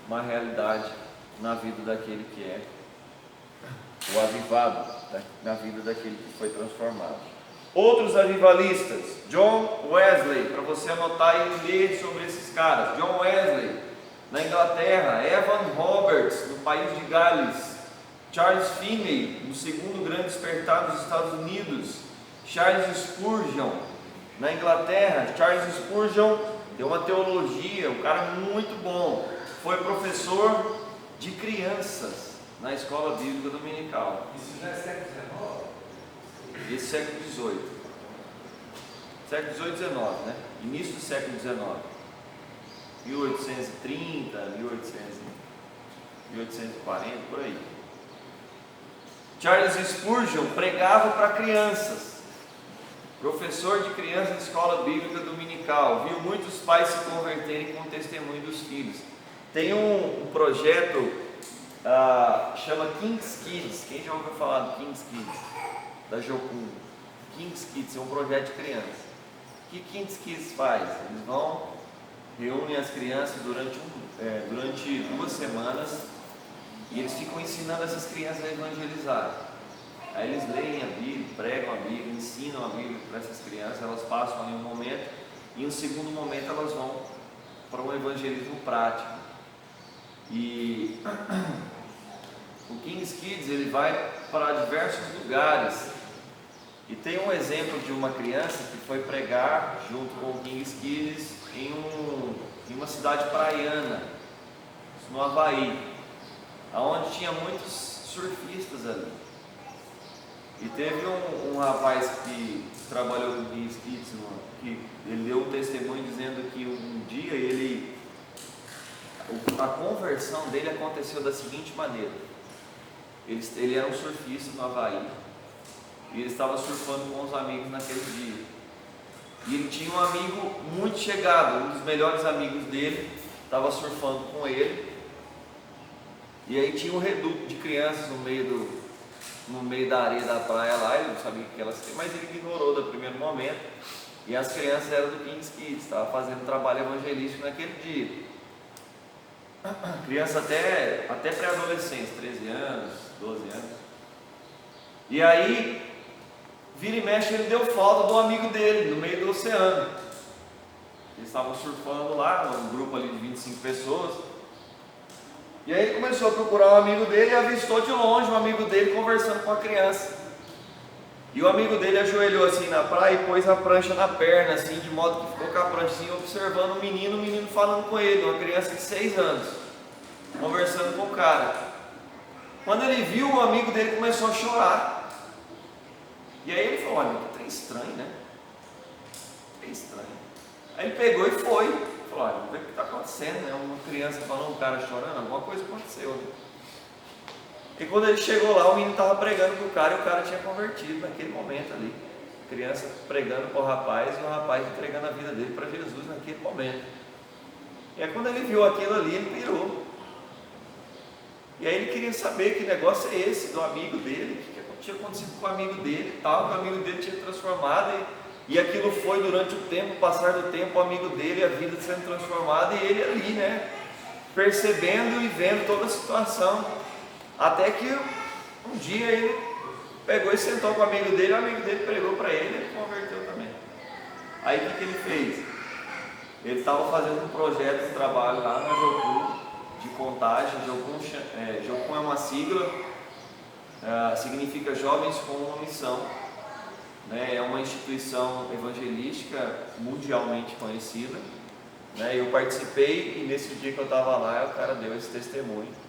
uma realidade na vida daquele que é o avivado, na vida daquele que foi transformado. Outros avivalistas: John Wesley, para você anotar e ler sobre esses caras. John Wesley, na Inglaterra. Evan Roberts, no país de Gales. Charles Finney, no segundo grande despertar dos Estados Unidos. Charles Spurgeon, na Inglaterra. Charles Spurgeon deu uma teologia, um cara muito bom. Foi professor de crianças na escola bíblica dominical. Isso já é século XIX? Esse século XVIII. Século XVIII e XIX, né? Início do século XIX. 1830, 1840, por aí. Charles Spurgeon pregava para crianças. Professor de crianças na escola bíblica dominical. Viu muitos pais se converterem com o testemunho dos filhos. Tem um projeto, chama King's Kids. Quem já ouviu falar do King's Kids? Da Jocum. King's Kids é um projeto de criança. O que King's Kids faz? Eles reúnem as crianças durante 2 semanas e eles ficam ensinando essas crianças a evangelizar. Aí eles leem a Bíblia, pregam a Bíblia, ensinam a Bíblia para essas crianças. Elas passam ali um momento e em um segundo momento elas vão para um evangelismo prático. E o King's Kids ele vai para diversos lugares. E tem um exemplo de uma criança que foi pregar junto com o King's Kids em uma cidade praiana, no Havaí, onde tinha muitos surfistas ali. E teve um rapaz que trabalhou com o King's Kids, que ele deu um testemunho dizendo que um dia a conversão dele aconteceu da seguinte maneira: ele era um surfista no Havaí e ele estava surfando com os amigos naquele dia. E ele tinha um amigo muito chegado, um dos melhores amigos dele, estava surfando com ele. E aí tinha um reduto de crianças no meio da areia da praia lá. Ele não sabia o que elas tinham, mas ele ignorou no primeiro momento. E as crianças eram do King's Kids, estava fazendo trabalho evangelístico naquele dia. Criança até pré-adolescente, 13 anos, 12 anos. E aí, vira e mexe, ele deu falta do amigo dele no meio do oceano. eles estavam surfando lá, um grupo ali de 25 pessoas. E aí ele começou a procurar um amigo dele e avistou de longe um amigo dele conversando com a criança. E o amigo dele ajoelhou assim na praia e pôs a prancha na perna, assim, de modo que ficou com a prancha assim, observando o menino falando com ele, uma criança de 6 anos, conversando com o cara. Quando ele viu, o amigo dele começou a chorar. E aí ele falou: olha, que trem estranho, né? Que estranho. Aí ele pegou e foi. Falou: olha, vamos ver o que está acontecendo, né? Uma criança falando, um cara chorando, alguma coisa aconteceu, né? E quando ele chegou lá, o menino estava pregando para o cara e o cara tinha convertido naquele momento ali. A criança pregando para o rapaz e o rapaz entregando a vida dele para Jesus naquele momento. E aí quando ele viu aquilo ali, ele pirou. E aí ele queria saber que negócio é esse do amigo dele, o que tinha acontecido com o amigo dele e tal, que o amigo dele tinha transformado. E aquilo foi durante o tempo, o passar do tempo, o amigo dele, a vida sendo transformada e ele ali, né? Percebendo e vendo toda a situação. Até que um dia ele pegou e sentou com o amigo dele pregou para ele e ele converteu também. Aí o que ele fez? Ele estava fazendo um projeto de trabalho lá na Jocum, de contagem. Jocum é uma sigla, significa Jovens com uma Missão, né? É uma instituição evangelística mundialmente conhecida, né? Eu participei e nesse dia que eu estava lá, o cara deu esse testemunho.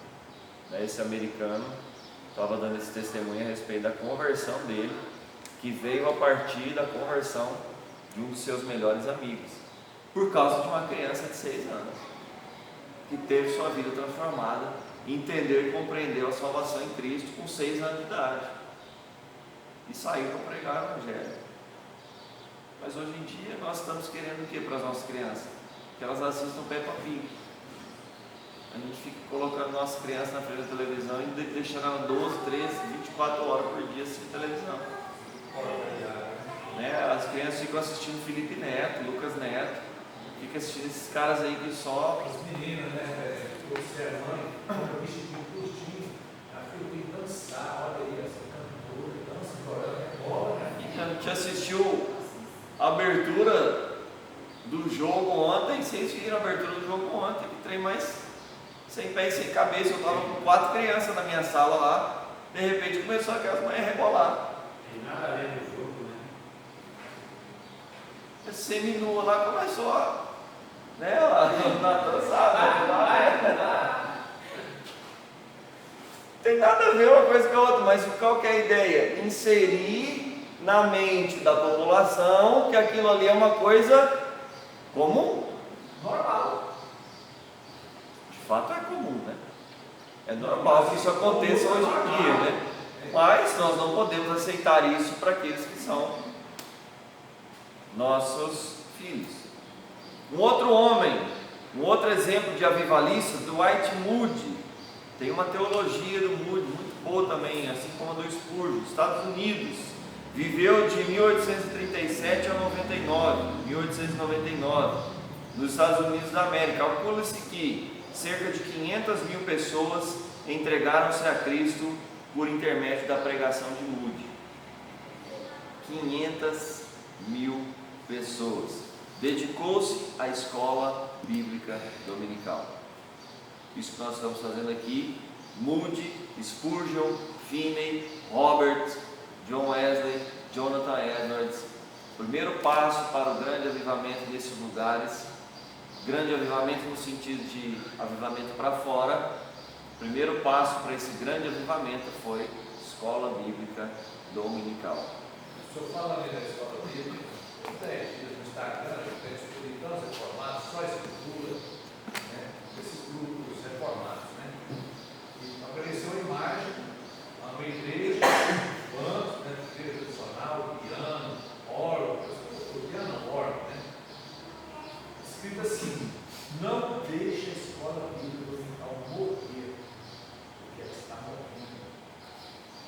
Esse americano estava dando esse testemunho a respeito da conversão dele, que veio a partir da conversão de um dos seus melhores amigos, por causa de uma criança de 6 anos, que teve sua vida transformada, entendeu e compreendeu a salvação em Cristo com 6 anos de idade, e saiu para pregar o Evangelho. Mas hoje em dia nós estamos querendo o que para as nossas crianças? Que elas assistam Peppa Pig. A gente fica colocando nossas crianças na frente da televisão e deixando elas 12, 13, 24 horas por dia assistindo televisão. Né? As crianças ficam assistindo Felipe Neto, Lucas Neto, ficam assistindo esses caras aí que só... As meninas, né? Observando, o vestidinho curtinho, a filha tem que dançar, olha aí, essa cantora, dança, chorando, né? E a gente assistiu a abertura do jogo ontem, vocês viram a abertura do jogo ontem, que trem mais... sem pé e sem cabeça. Eu estava com 4 crianças na minha sala lá, de repente começou aquelas mães a rebolar. Tem nada a ver no jogo, né? Esse seminua lá começou a, né, na dançada. Tem nada a ver uma coisa com a outra, mas qual que é a ideia? Inserir na mente da população que aquilo ali é uma coisa comum, Normal. de fato é comum, né? É normal que isso aconteça hoje em dia, né? Mas nós não podemos aceitar isso para aqueles que são nossos filhos. Um outro homem, um outro exemplo de avivalista, Dwight Moody, tem uma teologia do Moody muito boa também, assim como a do Spurgeon, Estados Unidos, viveu de 1837 a 1899, nos Estados Unidos da América. Calcula-se que cerca de 500 mil pessoas entregaram-se a Cristo por intermédio da pregação de Moody. 500 mil pessoas. Dedicou-se à escola bíblica dominical. Isso que nós estamos fazendo aqui, Moody, Spurgeon, Finney, Robert, John Wesley, Jonathan Edwards. Primeiro passo para o grande avivamento nesses lugares, grande avivamento no sentido de avivamento para fora. O primeiro passo para esse grande avivamento foi escola bíblica dominical. O senhor fala ali da escola bíblica, 10 dias no Instagram, eu descobri tantos reformados, só escritura, né? Esses grupos reformados, né? E apareceu uma imagem, uma igreja, bancos, né? Igreja tradicional, piano, órgão, né? Escrito assim: não deixe a escola bíblica dominical morrer, porque ela está morrendo.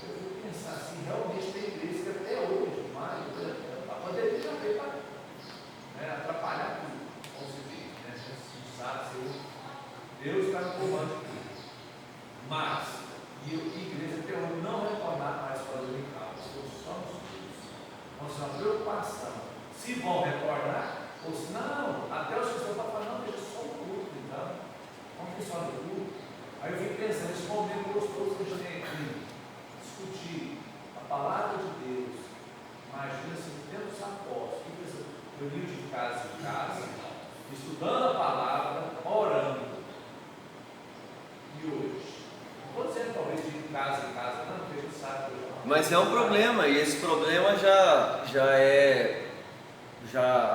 Eu vou pensar assim, realmente tem igreja que até hoje, a pandemia já veio para, né, atrapalhar tudo, como se diz, né? Deus está no comando de tudo. Mas, e a igreja até hoje não retornar mais para o dominical, só nos estudos. Então, é uma preocupação. Se vão retornar, ou se não, até os Mas é um problema, e esse problema já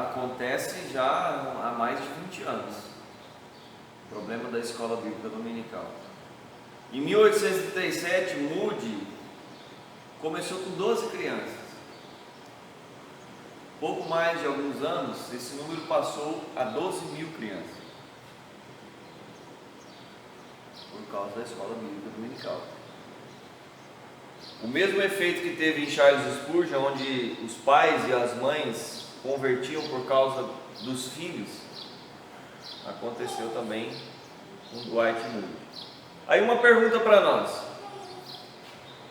acontece já há mais de 20 anos. O problema da escola bíblica dominical. Em 1837, Moody começou com 12 crianças. Pouco mais de alguns anos, esse número passou a 12 mil crianças, por causa da escola bíblica dominical. O mesmo efeito que teve em Charles Spurgeon, onde os pais e as mães convertiam por causa dos filhos, aconteceu também com Dwight Moody. Aí uma pergunta para nós: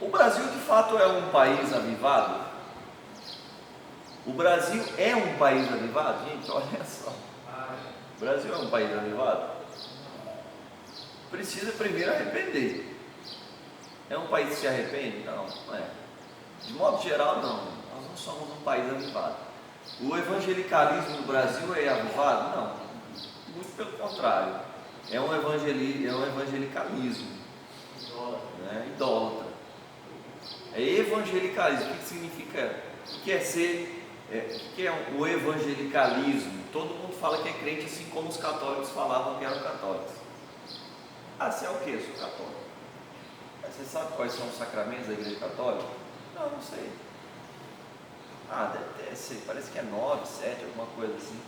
o Brasil de fato é um país avivado? O Brasil é um país avivado? Gente, olha só. O Brasil é um país avivado? Precisa primeiro arrepender. É um país que se arrepende? Não, não é. De modo geral, não. Nós não somos um país avivado. O evangelicalismo no Brasil é avivado? Não. Muito pelo contrário. É um evangelicalismo. Idólatra. É evangelicalismo. O que significa? O que é ser? O que é o evangelicalismo? Todo mundo fala que é crente, assim como os católicos falavam que eram católicos. Ah, você é o que? Eu sou católico. Mas você sabe quais são os sacramentos da igreja católica? Não, não sei. Ah, deve ter, sei, parece que é 9, 7, alguma coisa assim.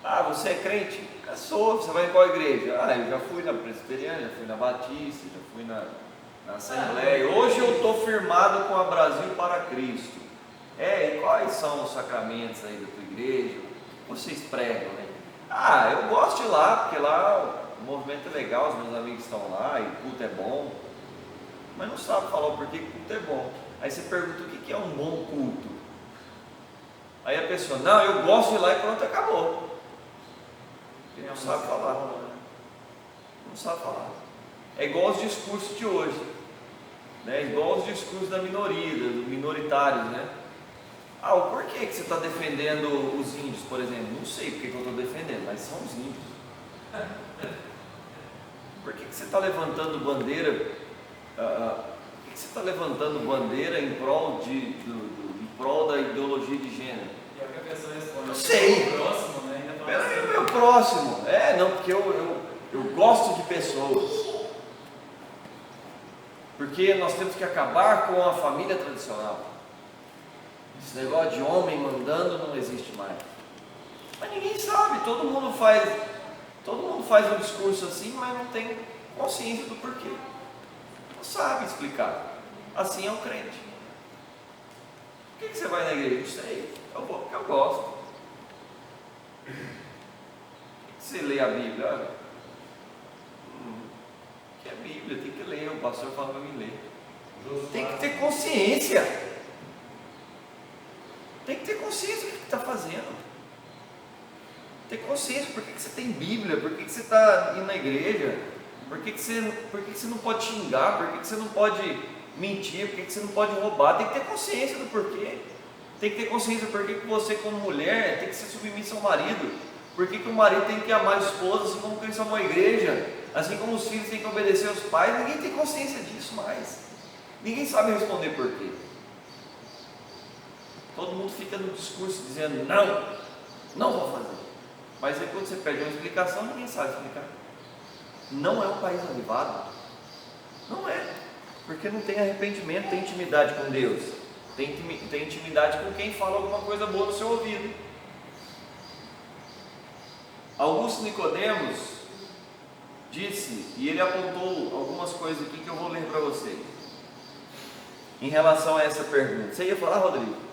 Ah, você é crente? Eu sou. Você vai em qual igreja? Ah, eu já fui na Presbiteriana, já fui na Batista, já fui na Assembleia. Hoje eu estou firmado com a Brasil para Cristo. E quais são os sacramentos aí da tua igreja? O que vocês pregam, né? Ah, eu gosto de ir lá, porque lá o movimento é legal, os meus amigos estão lá e o culto é bom. Mas não sabe falar o porquê que o culto é bom. Aí você pergunta o que é um bom culto. Aí a pessoa, não, eu gosto de ir lá e pronto, acabou. Ele não sabe falar. Não sabe falar. É igual os discursos de hoje, né? Igual os discursos da minoria, dos minoritários, né? Ah, o porquê que você está defendendo os índios, por exemplo? Não sei porque que eu estou defendendo, mas são os índios. Por que você está levantando bandeira? Por que você está levantando bandeira em prol da ideologia de gênero? E a pessoa responde: não sei. Próximo, né? Peraí, o meu próximo. Não, porque eu gosto de pessoas. Porque nós temos que acabar com a família tradicional. Esse negócio de homem mandando não existe mais. Mas ninguém sabe, todo mundo faz um discurso assim, mas não tem consciência do porquê. Não sabe explicar. Assim é o crente. Por que você vai na igreja? Não sei. Eu vou porque eu gosto. Por que você lê a Bíblia? Que é a Bíblia, tem que ler. O pastor fala para mim ler. Tem que ter consciência. Tem que ter consciência do que está fazendo. Ter consciência, por que você tem Bíblia? Por que você está indo na igreja? Por que você não pode xingar? Por que você não pode mentir? Por que você não pode roubar? Tem que ter consciência do porquê. Tem que ter consciência do porquê que você, como mulher, tem que ser submissa ao marido. Por que o marido tem que amar a esposa, assim como Cristo amou a igreja? Assim como os filhos têm que obedecer aos pais. Ninguém tem consciência disso mais. Ninguém sabe responder porquê. Todo mundo fica no discurso dizendo, não vou fazer. Mas aí quando você pede uma explicação, ninguém sabe explicar. Não é um país avivado. Não é. Porque não tem arrependimento, tem intimidade com Deus. Tem intimidade com quem fala alguma coisa boa no seu ouvido. Augusto Nicodemos disse, e ele apontou algumas coisas aqui que eu vou ler para vocês. Em relação a essa pergunta. Você ia falar, Rodrigo?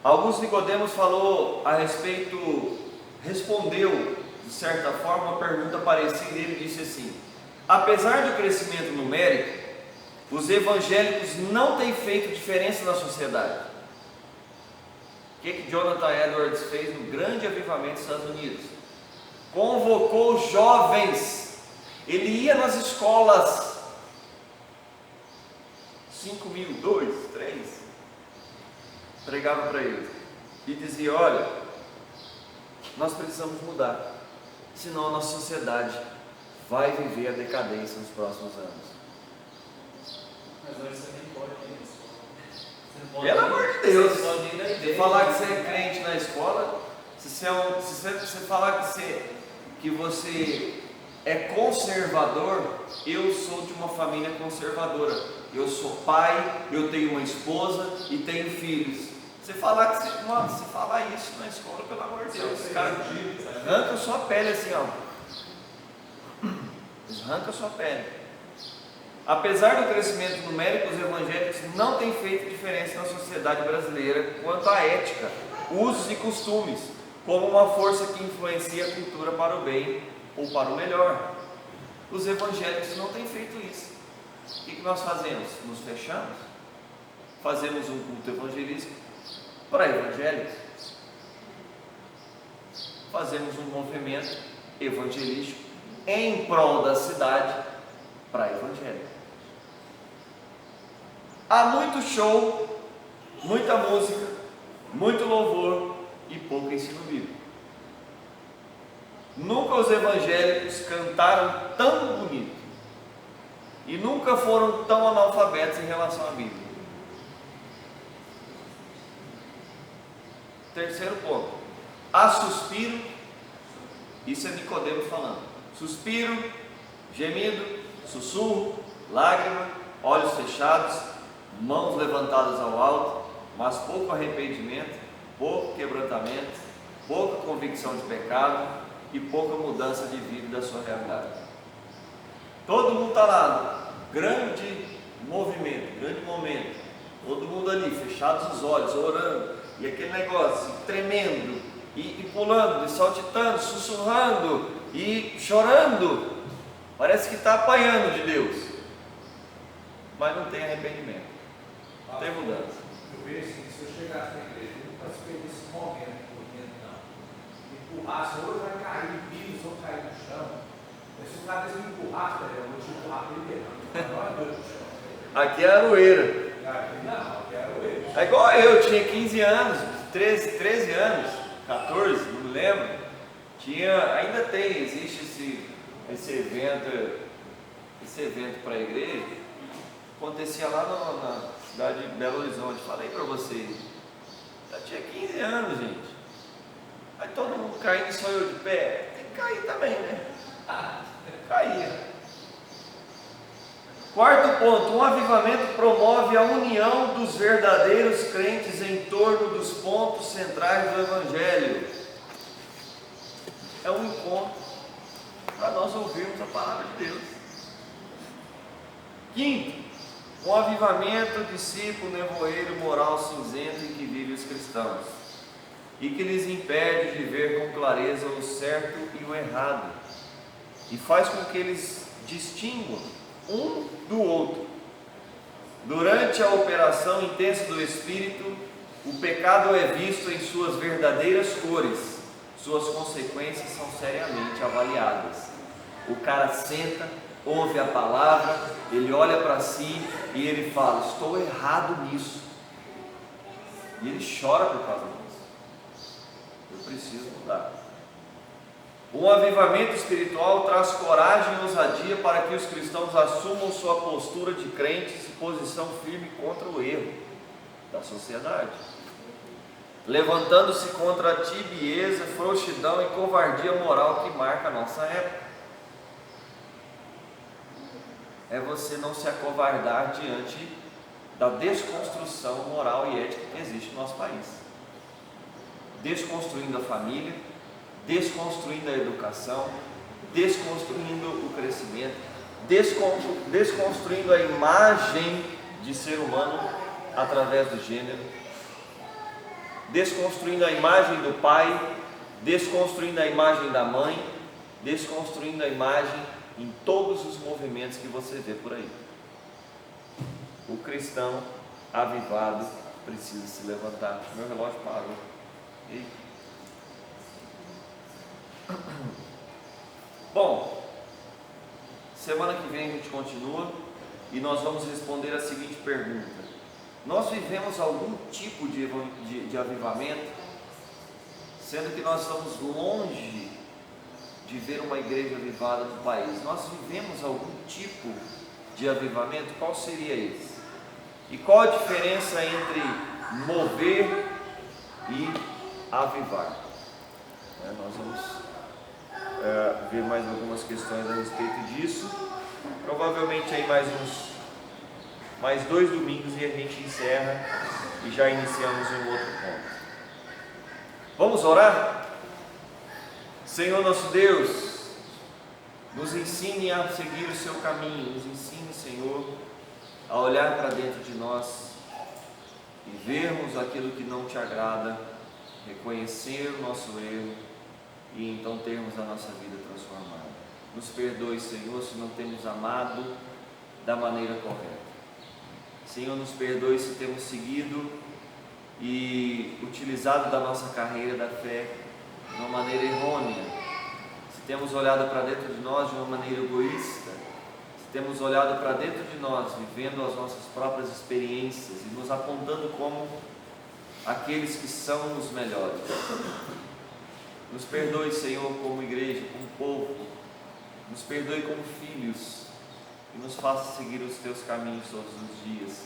Augusto Nicodemos falou a respeito, respondeu de certa forma uma pergunta parecida. Ele disse assim: apesar do crescimento numérico, os evangélicos não têm feito diferença na sociedade. O que Jonathan Edwards fez no grande avivamento dos Estados Unidos? Convocou jovens, ele ia nas escolas, 5 mil, 2, 3, pregava para eles e dizia: olha, nós precisamos mudar, senão a nossa sociedade vai viver a decadência nos próximos anos. Pelo amor de Deus. Você pode ir na Você igreja. falar que você é crente na escola, se você falar que você é conservador, eu sou de uma família conservadora. Eu sou pai, eu tenho uma esposa e tenho filhos. Você falar que você falar isso na escola, pelo amor de Deus, os caras arrancam sua pele assim, ó. Eles arrancam sua pele. Apesar do crescimento numérico, os evangélicos não têm feito diferença na sociedade brasileira quanto à ética, usos e costumes, como uma força que influencia a cultura para o bem ou para o melhor. Os evangélicos não têm feito isso. O que nós fazemos? Nos fechamos, fazemos um culto evangelístico para evangélicos, fazemos um movimento evangelístico em prol da cidade para evangélicos. Há muito show, muita música, muito louvor e pouco ensino bíblico. Nunca os evangélicos cantaram tão bonito e nunca foram tão analfabetos em relação à Bíblia. Terceiro ponto, há suspiro, isso é Nicodemo falando, suspiro, gemido, sussurro, lágrima, olhos fechados, mãos levantadas ao alto, mas pouco arrependimento, pouco quebrantamento, pouca convicção de pecado e pouca mudança de vida da sua realidade. Todo mundo está lá, grande movimento, grande momento, todo mundo ali, fechados os olhos, orando, e aquele negócio tremendo, e pulando, e saltitando, sussurrando, e chorando, parece que está apanhando de Deus, mas não tem arrependimento, não tem mudança. Eu vejo assim, se eu chegasse na igreja, eu não participei desse momento, não. Empurrasse, ou vai cair em piso, ou cair no chão. Mas se o cara me empurrasse, eu vou te empurrar primeiro. Não é doido no chão. Aqui é Aroeira. Não, aqui é Aroeira. É igual eu, tinha 15 anos, 13 anos, 14, não me lembro. Ainda tem, existe esse evento para a igreja. Acontecia lá na cidade de Belo Horizonte. Falei para vocês, já tinha 15 anos, gente. Aí todo mundo caindo, só eu de pé. Tem que cair também, né? Caía. Quarto ponto, um avivamento promove a união dos verdadeiros crentes em torno dos pontos centrais do Evangelho. É um encontro para nós ouvirmos a palavra de Deus. Quinto, um avivamento dissipa o nevoeiro moral cinzento em que vivem os cristãos e que lhes impede de ver com clareza o certo e o errado, e faz com que eles distinguam um do outro. Durante a operação intensa do Espírito, o pecado é visto em suas verdadeiras cores, suas consequências são seriamente avaliadas. O cara senta, ouve a palavra, ele olha para si e ele fala: estou errado nisso, e ele chora por causa disso. Eu preciso mudar. Um avivamento espiritual traz coragem e ousadia para que os cristãos assumam sua postura de crentes e posição firme contra o erro da sociedade, levantando-se contra a tibieza, frouxidão e covardia moral que marca a nossa época. É você não se acovardar diante da desconstrução moral e ética que existe no nosso país, desconstruindo a família, desconstruindo a educação, desconstruindo o crescimento, desconstruindo a imagem de ser humano através do gênero, desconstruindo a imagem do pai, desconstruindo a imagem da mãe, desconstruindo a imagem em todos os movimentos que você vê por aí. O cristão avivado precisa se levantar. Meu relógio parou. Eita. Bom, semana que vem a gente continua e nós vamos responder a seguinte pergunta: nós vivemos algum tipo de avivamento, sendo que nós estamos longe de ver uma igreja avivada no país? Nós vivemos algum tipo de avivamento? Qual seria esse? E qual a diferença entre mover e avivar? Nós vamos ver mais algumas questões a respeito disso. Provavelmente aí mais 2 domingos e a gente encerra e já iniciamos um outro ponto. Vamos orar? Senhor nosso Deus, nos ensine a seguir o seu caminho, nos ensine, Senhor, a olhar para dentro de nós e vermos aquilo que não te agrada, reconhecer o nosso erro e então termos a nossa vida transformada. Nos perdoe, Senhor, se não temos amado da maneira correta. Senhor, nos perdoe se temos seguido e utilizado da nossa carreira da fé de uma maneira errônea, se temos olhado para dentro de nós de uma maneira egoísta, se temos olhado para dentro de nós vivendo as nossas próprias experiências e nos apontando como aqueles que são os melhores. Nos perdoe, Senhor, como igreja, como povo, nos perdoe como filhos e nos faça seguir os teus caminhos todos os dias,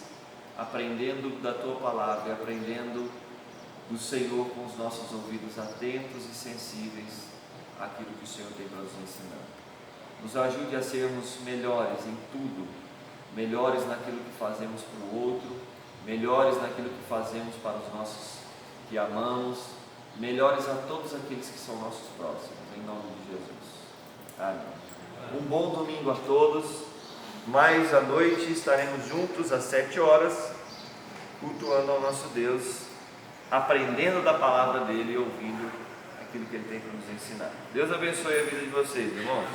aprendendo da tua palavra e aprendendo do Senhor com os nossos ouvidos atentos e sensíveis àquilo que o Senhor tem para nos ensinar. Nos ajude a sermos melhores em tudo, melhores naquilo que fazemos para o outro, melhores naquilo que fazemos para os nossos que amamos, melhores a todos aqueles que são nossos próximos, em nome de Jesus. Amém. Um bom domingo a todos. Mais à noite estaremos juntos às 7 horas, cultuando ao nosso Deus, aprendendo da palavra dele e ouvindo aquilo que ele tem para nos ensinar. Deus abençoe a vida de vocês, irmãos.